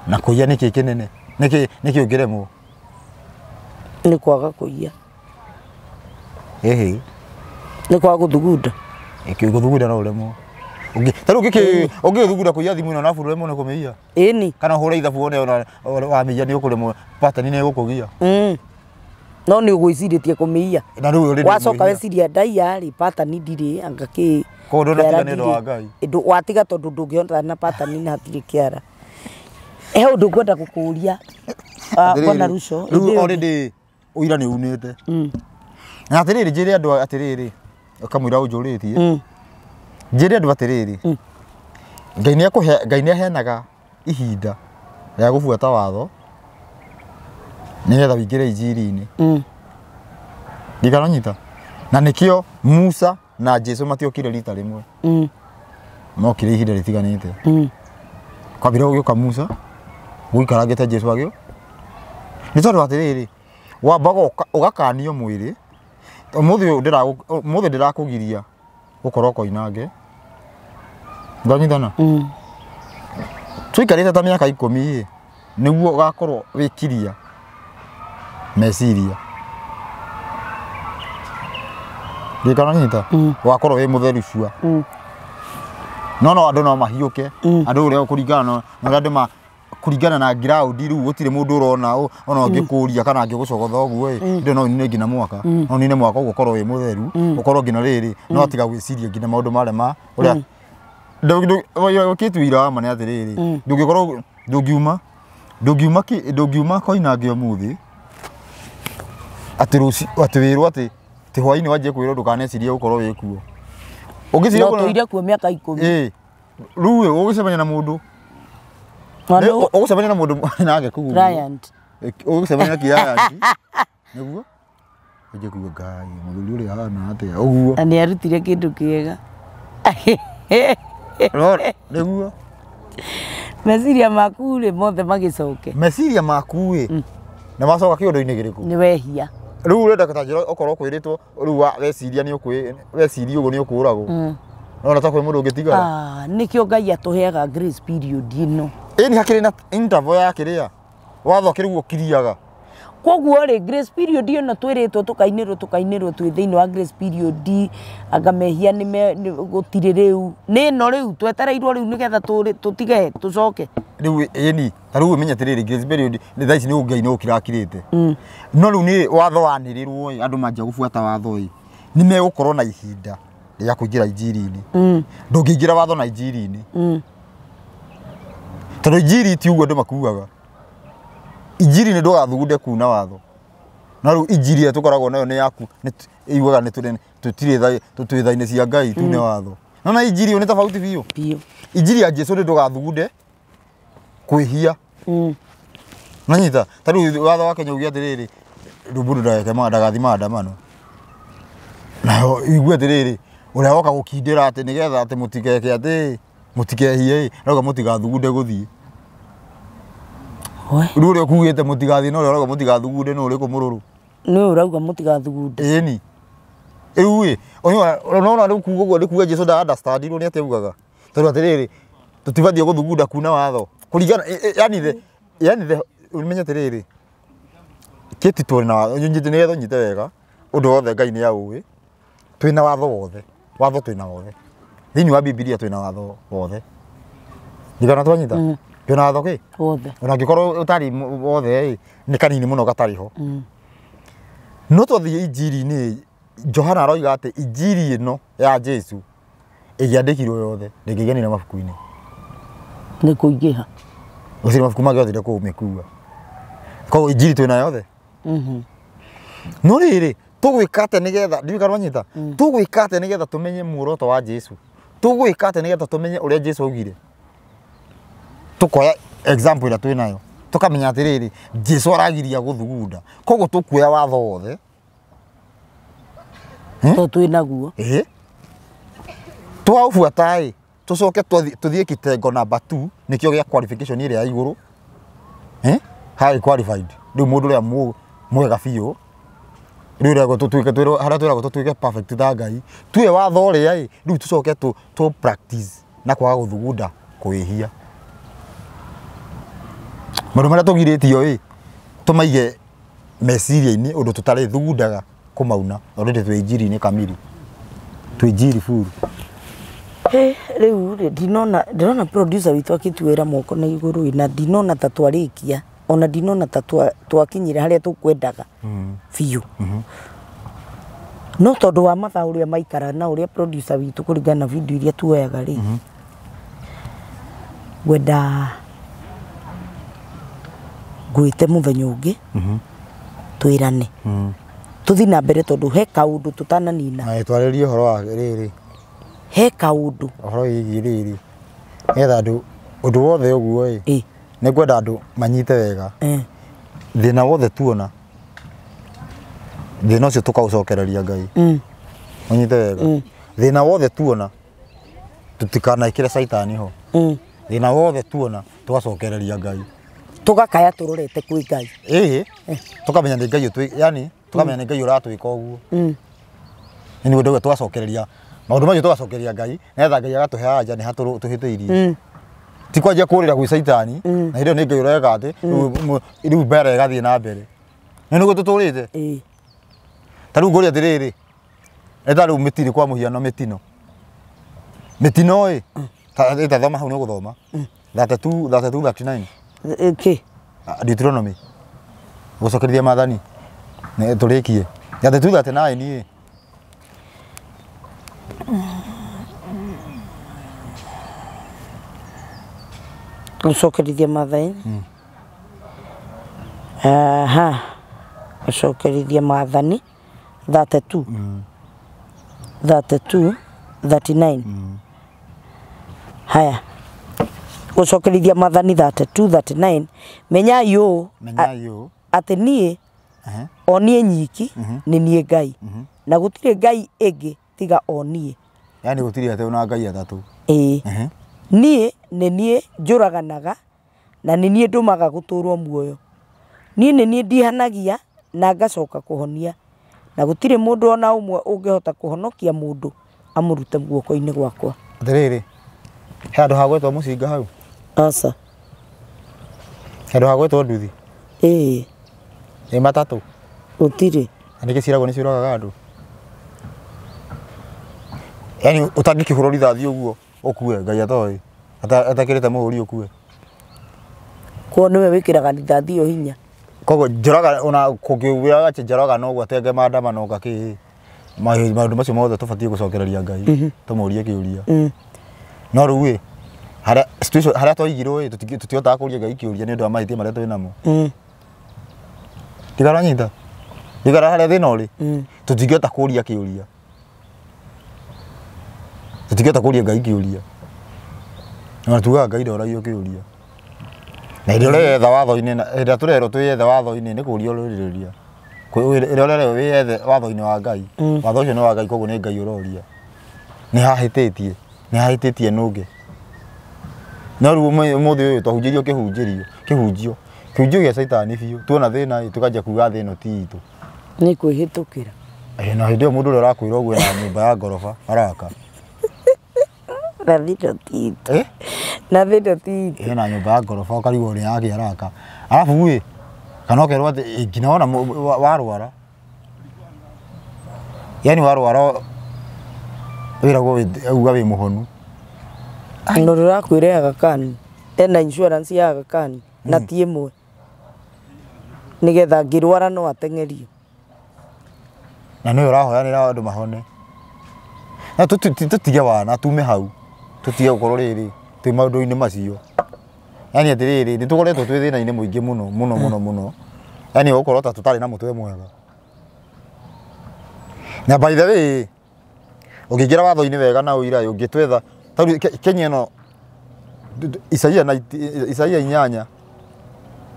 B: na kuiya niki kinene niki ungiremwo
A: ni kwaga kuiya
B: ni
A: kwaga guthugunda
B: guthugunda no uremwo taru thugunda kuiya thimu ino na buru remwo ni kumiia
A: ini
B: kana hure ithabu one wa miya ni ukuremwo patani ni gukugia
A: no ni ugwiciritie kumiia
B: na riu
A: wacoka weciria ndaiari patani ndiri angaki
B: kondo na tiga nendo wa Ngai
A: ndu watiga tondu ndungihota na patani na hatiri kiara ehe undu ngwenda gukuria bona ruco
B: riu already uira ni unite na atiriri njiri andu atiriri kamwira unjuritie njiri andu atiriri Ngai ni ahenaga ihinda ya gubuata watho nigetha wingire injiri-ini ndigana nyita na nikio Musa na Jesu matiokire rita rimwe mokire ihinda ritiganite kwambire gugiuka Musa guikarangite Jesu agio ni tondu atiriri wambaga ugakanio mwiri umuthi ndirakugiria gukorwo koinange ndanyithana tuikarite ta miaka 10 niguo ugakorwo wikiria mesiria ndikana nyita wakorwo wi mutheru cua no andu no mahiuke andu uria kuringana na andu kuringana na ground riu gutire mundu urona ona ungikuria kana ngigucogotha uguo ndo no nine ngina mwaka no nine mwaka ugukorwo wi mutheru ukorwo ngina riri no atiga gwiciria ngina maundu marema uria kitwira wa mane atiriri ndungikorwo ndungiuma koinange umuthi atiwirwo ati hwaini wajie kwirwo ndukanecirie gukorwo wikuo ungiciria
A: no tuire kuo miaka 10
B: riu ugicemania na mundu ugicemania na mundu nage kugu
A: client
B: ugicemania na client niguo uje kuga Ngai muthuri uri hana atia uguo
A: ani arutire kindu kiega
B: niguo
A: meciria maku ri mothe magicoke
B: meciria maku na macoka kiundu-ini giriku
A: ni wehia
B: riu urenda katanjira okorwo kwiritwo riu weciria ni weciria uguo ni ukuragwo no ta kwi mundu ungitigara
A: nikio Ngai atuheaga grace period ino
B: ni hakiri na interval ya kiria watho kiriguo kiriaga
A: koguo ri grace period ino twiritwo tukainirwo twi thiini wa grace period agamehia ni gutire riu ni no riu twetereirwo riu nigetha tutige tucoke
B: riu ni riu menya tiriri grace period ni thaici ni Ngai ni ukirakirite no riu ni watho wanirirwo andu manjia gubuata watho ni megukorwo na ihinda ya kuingira injiri-ini ndũngĩingĩra watho na injiri-ini tondũ injiri ti ũguo andũ makuaga injiri-ini ndũgathugunde kuna watho na rĩu injiri ĩrĩa tũkoragwo nayo nĩ yaku ĩugaga tũtirĩ tũtwĩtha-inĩ cia Ngai tune watho na injiri ĩyo nĩ tofauti biũ injiri ya Jesũ nĩ ndũgathugunde kwĩhia nanyita ta rĩu watho wa Kenya ugia atĩrĩrĩ rĩu mũndũ ndagathi maandamano nayo igue atĩrĩrĩ ũrĩa woka gũkindĩra atĩ nĩgetha atĩ mũtikeke atĩ mũtikehie rauga mũtigathugunde gũthiĩ rĩu ũrĩa ũkugĩte mũtigathiĩ na ũrĩa ũrauga mũtigathugunde nĩ ũrĩkũ mũrũrũ
A: nĩ ũrauga mũtigathugunde
B: ĩni rĩu ũrona rĩu kuga ũguo nĩ kuga Jesũ nda-understandirwo nĩ atĩ augaga tondũ atĩrĩrĩ tũtibatiĩ gũthugunda kuna watho kũringana yani ũmenye atĩrĩrĩ kĩti tũrĩ na watho nĩgetha ũnyite wega ũndũ wothe Ngai nĩ aũĩ twĩna watho wothe watho twĩna wothe thĩinĩ wa Bibilia twĩna watho wothe ndigana twanyita twĩna watho kĩ
A: wothe
B: ona angĩkorwo ũtarĩ wothe nĩ kanini mũno gatarĩ ho no twathiĩ injiri-inĩ Johana aroiga atĩ injiri ĩno ya Jesũ ĩgĩandĩkirwo yothe ndĩngĩiganĩra mabuku-inĩ
A: nĩ kũingĩha
B: gũtirĩ mabuku mangĩhotire kũmĩkua koguo injiri twĩna yothe no rĩrĩ tũgwĩka atĩ nĩgetha ndirikana wanyita tũgwĩka atĩ nĩgetha tũmenye muoroto wa Jesũ tũgwĩka atĩ nĩgetha tũmenye ũrĩa Jesũ augire tũkoya example ĩrĩa twĩnayo tũkamenya atĩrĩrĩ Jesũ aragiria gũthugunda koguo tũkuoya watho wothe
A: twĩnaguo
B: twaũbuata tũcoke tũthiĩ kĩtengo namba 2 nĩkĩo gĩa qualification ĩrĩa ya igũrũ high qualified rĩu mũndũ ũrĩa mwega biũ rĩu rĩagwo tũtuĩke harĩa twĩragwo tũtuĩke perfect ta Ngai tuwe watho ũrĩa rĩu tũcoke tũ practice na kwaga gũthugunda kwĩhia maũndũ marĩa tũgirĩtio tũmaige meciria-inĩ ũndũ tũtarĩ thugundaga kũmauna already twĩ injiri-inĩ kamiri twĩ injiri furu
A: rĩu ndĩrona producer witũ akĩtuĩra moko na igũrũ na ndinona ta twarĩkia ona ndinona ta twakinyire harĩa tũkwendaga biũ no tondũ wa mathaa ũrĩa maikara na ũrĩa producer witũ kũringana na video iria tuoyaga rĩ ngwenda ngwĩte mũthenya ũngĩ twĩrane tũthi na mbere tondũ he kaũndũ tũtananina
B: twarĩrie ũhoro wa rĩrĩ
A: he kaũndũ
B: ũhoro wĩgiĩ rĩrĩ nĩgetha andũ ũndũ wothe ũguo nĩ ngwenda andũ manyite wega thĩna wothe tuona thĩna ũcio tũkaũcokereria Ngai ũnyite wega thĩna wothe tuona tũtikanaĩkĩre caitani ho thĩna wothe tuona tũgacokereria Ngai
A: tũgakaya tũrorete kwĩ Ngai
B: tũkamenya nĩ Ngai yani tũkamenya nĩ Ngai ũratwĩka ũguo nĩ ũndũ ũguo tũgacokereria maũndũ macio tũgacokereria Ngai nĩgetha Ngai agatũhe anja nĩ ha tũhĩtĩirie ti kwanjia kũrĩra gwĩ caitani na hĩndĩ ĩyo nĩ Ngai ũrega atĩ rĩu mbere ĩgathiĩ na mbere nĩguo tũtũrĩte ta rĩu ngũria atĩrĩrĩ eta rĩu mĩtino kwa mũhiano mĩtino ĩtathoma hau nĩ ũgũthoma 32 39 Deuteronomy gũcokerithia maathani tũrĩkie 32 39
A: gũcokerithia maathani gũcokerithia maathani 32 39 haya gũcokerithia maathani 32 39 menyai ũũ atĩ niĩ o niĩ nyiki nĩ niĩ Ngai na gũtirĩ Ngai ĩngĩ tiga o niĩ
B: yani gũtirĩ atĩ ona Ngai atatũ
A: niĩ nĩ niĩ njũraganaga na nĩ niĩ ndũmaga gũtũrwo muoyo niĩ nĩ niĩ ndihanagia na ngacoka kũhonia na gũtirĩ mũndũ ona ũmwe ũngĩhota kũhonokia mũndũ amũrute guoko-inĩ gwakwa
B: atĩrĩrĩ he handũ hagwetwo mũcinga hau
A: aca
B: handũ hagwetwo nduthi ĩ matatũ
A: gũtirĩ
B: na nĩkĩ ciragwo nĩ ciũragaga andũ yani ũtangĩkĩhũrwo rithathi ũguo ũkue Ngai atoĩ atakĩrĩte mũhũri ũkue
A: ko nĩwe wĩkĩraga rithathi ĩyo hinya
B: koguo njũraga ona kũngĩugaga atĩ njũraga no ũguo atenge maandamano ngakĩ maundu macio mothe tubatie gucokereria Ngai tumurie kiuria no riu haria situation haria twaigirwo tutiotaga kuria Ngai kiuria ni ndu wa mahitia maria twinamo tigara nyita tigara haria thina uri tutingiota kuria kiuria tutingiota kuria Ngai kiuria na tugaga Ngai ndoragia kiuria na irio etha watho-ini ĩrĩa tũrerwo twĩyethe watho-ini nĩ kũria ũrĩrĩria ĩrĩa ũrerwo wĩyethe watho-ini wa Ngai watho ũcio nĩ wa Ngai koguo nĩ Ngai ũroria nĩ hahĩtĩtie nũngĩ no rĩu ũmũthĩ ũyũ twahunjĩrio kĩhunjio gĩa caitani biũ tuona thĩna tũkanjia kuga thĩ ĩno ti itũ
A: nĩ kwĩhĩtũkĩra
B: na hĩndĩ ĩyo mũndũ ũrĩa ũrakwĩra ũguo na nyũmba ya ngoroba araka
A: na thĩno ti itũ na thĩno ti itũ
B: na nyũmba ya ngoroba ũkarigwo ũrĩa yake araka arabu ĩ kana ũkerwo atĩ nginya wona warwara yani warwara wĩragwo uga wĩ mũhonu
A: no rũrakwĩra Aga Khan ena insurance ya Aga Khan na ti ĩmwe nĩgetha ngĩrwara no ateng'erio
B: na nĩ ũrahoyanĩra andũ mahone na tũtige wana tume hau tutige gũkorwo rĩrĩ twĩ maũndũ-inĩ macio yani atĩrĩrĩ nĩ tũkoretwo twĩ thĩna-inĩ mũingĩ mũno yani ũgũkorwo ta tũtarĩ na mũtwe mwega na by the way ũngĩingĩra watho-inĩ wega na ũira ũngĩtwetha Kenya ĩno Isaia 8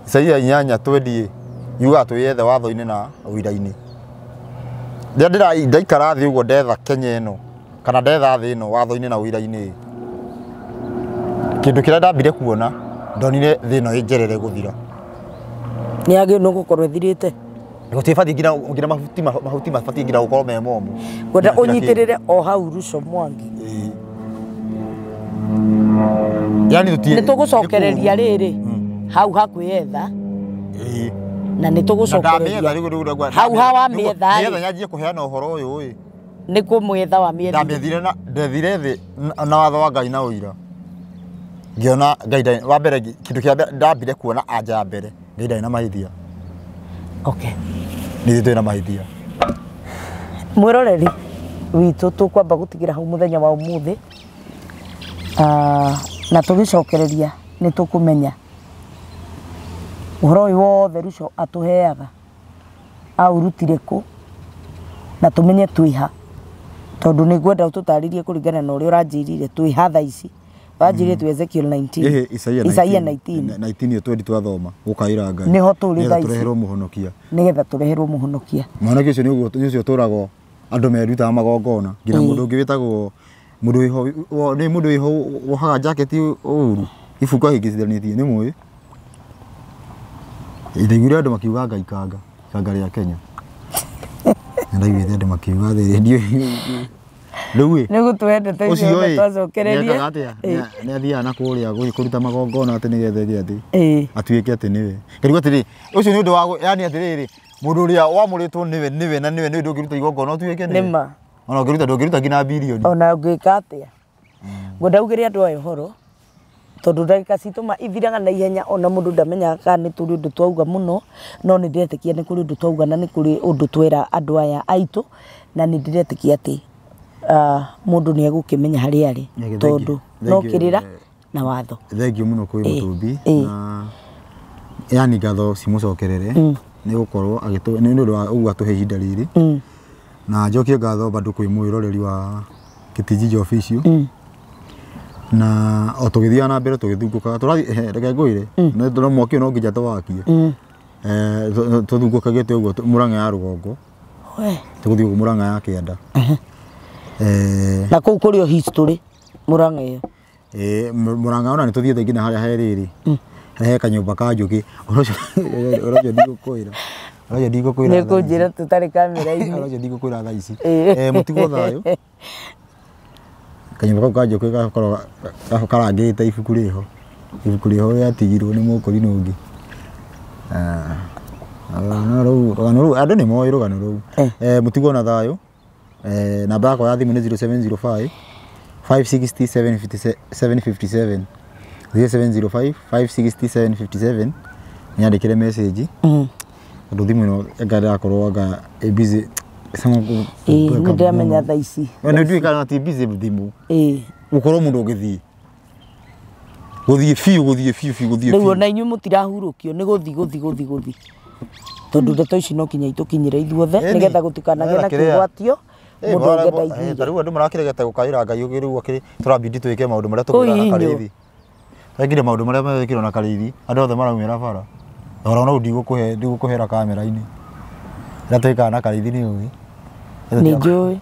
B: 20 yuga twĩyethe watho-inĩ na ũira-inĩ rĩrĩa ndaikara thĩ ũguo ndetha Kenya ĩno kana ndetha thĩ ĩno watho-inĩ na ũira-inĩ kĩndũ kĩrĩa ndambire kuona ndonire thĩ ĩno ĩnjerere gũthira
A: nĩ agĩrĩirwo gũkorwo ĩthirĩte
B: gũtibatiĩ nginya mahuti mabatiĩ nginya gũkorwo me momũ
A: ngwenda ũnyitĩrĩre o hau Ruco Mwangi
B: yani
A: nĩ tũgũcokereria rĩrĩ hau hakwĩyetha na nĩ tũgũcokereria hau hawa mĩetha
B: nĩgetha nyanjie kũheana ũhoro ũyũ ĩ
A: nĩ kũmwetha wa mĩetha
B: ndethire thĩ na watho wa Ngai na ũira ngiona Ngai wa mbere kĩndũ kĩa ndambire kuona anja ya mbere Ngai ndarĩ na mahĩtia nĩ twĩ na mahĩtia
A: mwĩroreri witũ tũkwamba gũtigĩra hau mũthenya wa ũmũthĩ na tũgĩcokereria nĩ tũkũmenya ũhoro ũyũ wothe Ruco atũheaga aũrutire kũ na tũmenye twĩha tondũ nĩ ngwenda ũtũtarĩrie kũringana na ũrĩa ũranjĩrire twĩha thaa ici wanjĩrire twĩ Ezekiel 19 Isaia
B: 19 twendi twathoma gũkaĩra Ngai
A: nĩho tũrĩ thaa ici nĩgetha tũreherwo mũhonokia
B: mwanake ũcio nĩ ũcio ũtũragwo andũ merutaga magongona nginya mũndũ ũngĩ wĩtagwo mũndũ wĩho wohaga jacket ũru ibuku ahingĩcithanĩtie nĩ mũĩ ndaiguire andũ makiuga Ngai kanga rĩa Kenya ndaiguire andũ makiuga rĩu
A: nĩ gũtwendete icio twacokererie
B: nĩ athiaga na kũrĩa kũruta magongona atĩ nĩgetha atĩ atuĩke atĩ nĩwe kĩrigwo atĩrĩ ũcio nĩ ũndũ wa yani atĩrĩrĩ mũndũ ũrĩa wamũrĩtwo nĩwe na nĩwe nĩ ũndũ ũngĩruta igongona ũtuĩke nĩwe ona ũngĩruta nginya bilioni
A: ona ũngĩka atĩa ngwenda ugĩre andũ aya ũhoro tondũ ndagĩka citũ ithiraga na ihenya ona mũndũ ndamenyaga kana nĩ tũrĩ ũndũ twauga mũno no nĩ ndĩretĩkia nĩ kũrĩ ũndũ twauga na nĩ kũrĩ ũndũ twera andũ aya aitũ na nĩ ndĩretĩkia atĩ mũndũ nĩ egũkĩmenya harĩa arĩ tondũ no kĩrĩra na watho
B: thengiũ mũno kwĩ Mũtũmbi na yani ngatho cimũcokerere nĩ gũkorwo nĩ ũndũ wa ũguo atũhe ihinda rĩrĩ na njokie ngatho bado kwĩ mwĩroreri wa Kitijiji Official na o tũgĩthiaga na mbere tũgĩthungũkaga tũrathiĩ reke ngwĩre no mwaki no nginya tũwakie tũthungũkagĩte ũguo Mũrang'a ya rũgongo tũgũthiĩ ũguo Mũrang'a ya kĩanda
A: na kũu kũrĩ o history Mũrang'a ĩyo
B: Mũrang'a ona nĩ tũthiĩte nginya harĩa he rĩrĩ he kanyũmba ka njũkĩ ũrocio ndigũkwĩra
A: nĩ kũnjĩra tũtarĩ kamera-inĩ
B: ũrocio ndigũkwĩra thaa ici mũtigwo thayũ kanyũmba kau ka njũkĩ gakorwo karangĩte ibuku rĩho rĩatigirwo nĩ mũkũri nũngĩ rũgano rũu andũ nĩ moĩ rũgano rũu mũtigwo na thayũ namba yakwa ya thimũ nĩ 0705 560 757 0705 560 757 nyandĩkĩre message tondũ thimũ ĩno ngakorwo anga busy
A: nä ndäramenya thaa ici
B: nä nduä kana ti busy thimå gå korwo må ndå å gä thiä gå thiä biå
A: rä u ona inyuä må tirahurå kio nä gå thi tondå ndeto ici no kinya itå kinyä re ithuothe nä getha gå tikanagä na kä gwatio må ndå å ngenda ithuä
B: rä u andå marakä regete gå kaä ra ngai rä u tå rambindi twä ke maå ndå marä a tå kwä ra karä twekire maå ndå marä a mawä na karä andå othe maraumä ra bara orona ndigå kå hera kamera-inä rä a twä kaga na karä nä å
A: nä njå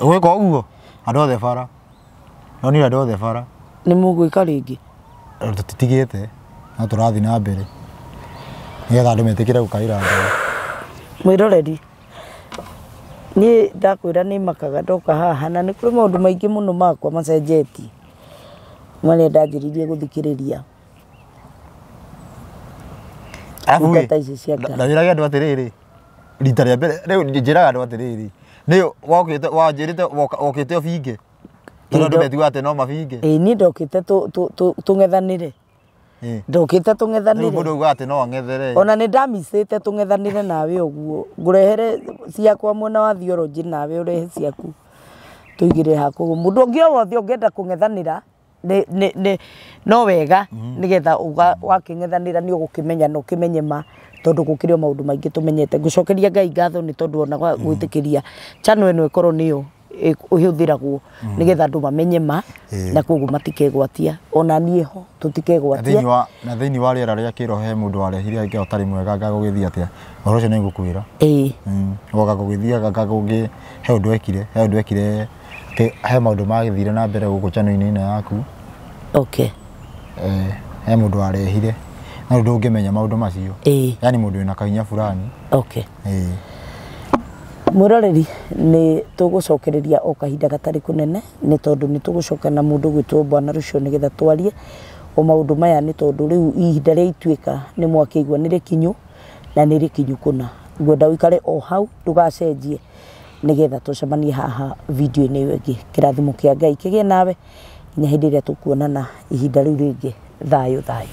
B: gwä ka å guo andå othe bara nonire andå othe bara
A: nä må gwä ka rä ngä
B: tå titigä te no tå rathiä na mbere nä getha andå metä kä re gå kaä ra ngai
A: mwä roreri niä ndakwä ra nä makaga ndoka haha na nä kå rä maå ndå maingä må no makwa macenjetie marä a ndanjä ririe gå thikä rä ria ndata ici cia
B: ndajä rage andå atä rä rä rita rä a mbere rä u njä raga andå atä rä rä nä wanjä rä te wokä te å bingä tondå andå metuga atä no mabingä
A: niä ndokä te tå ngethanä re ndokä te tå ngethanä
B: må ndå uga atä no ang'ethere
A: ona nä ndamicä te tå ngethanä re nawe å guo ngå rehere ciakwa mwena wa theology nawe å rehe ciaku tå igä re hakå må ndå å ngä o wothe å ngenda kå ngethanä ra no wega nä getha wakä ngethanä ra nä å gå kä menya na å kä menye ma tondå gå kä rä o maå ndå maingä tå menyete ngå cokeria ngai ngatho nä tondå ona gwä tä kä ria chano ä no ä korwo nä yo å hå thä ragwo nä getha andå mamenye ma na koguo matikegwatia ona niä ho tå tikegwatia
B: na thä inä wa rä era rä a kä ro he må ndå warehire angä otarä mwega ngagå gä thiä atä å horo å cio nä ngå kwä ra goka gå gä thiä ngagå gä he å ndå ekire he maå ndå magä thire na mbere gå kå chano-inä ino yaku he må ndå warehire na ndå ngä menya maå ndå macio yani må ndå wä na kahinya fulani
A: mwä roreri nä tå gå cokereria o kahinda gatarä kå nene nä tondå nä tå gå coka na må ndå gwä two bwana rå cio nä getha twarie o maå ndå maya nä tondå rä u ihinda rä a ituä ka nä mwakä igua nä rä kinyu na nä rä kinyu kå na ngwenda å ikare o hau ndå gacenjie nä getha tå cemanie haha video-inä ä yo ä ngä kä rathimo kä a ngai kä gä e nawe nginya hä ndä ä rä a tå kuonana ihinda rä u rä ngä thayå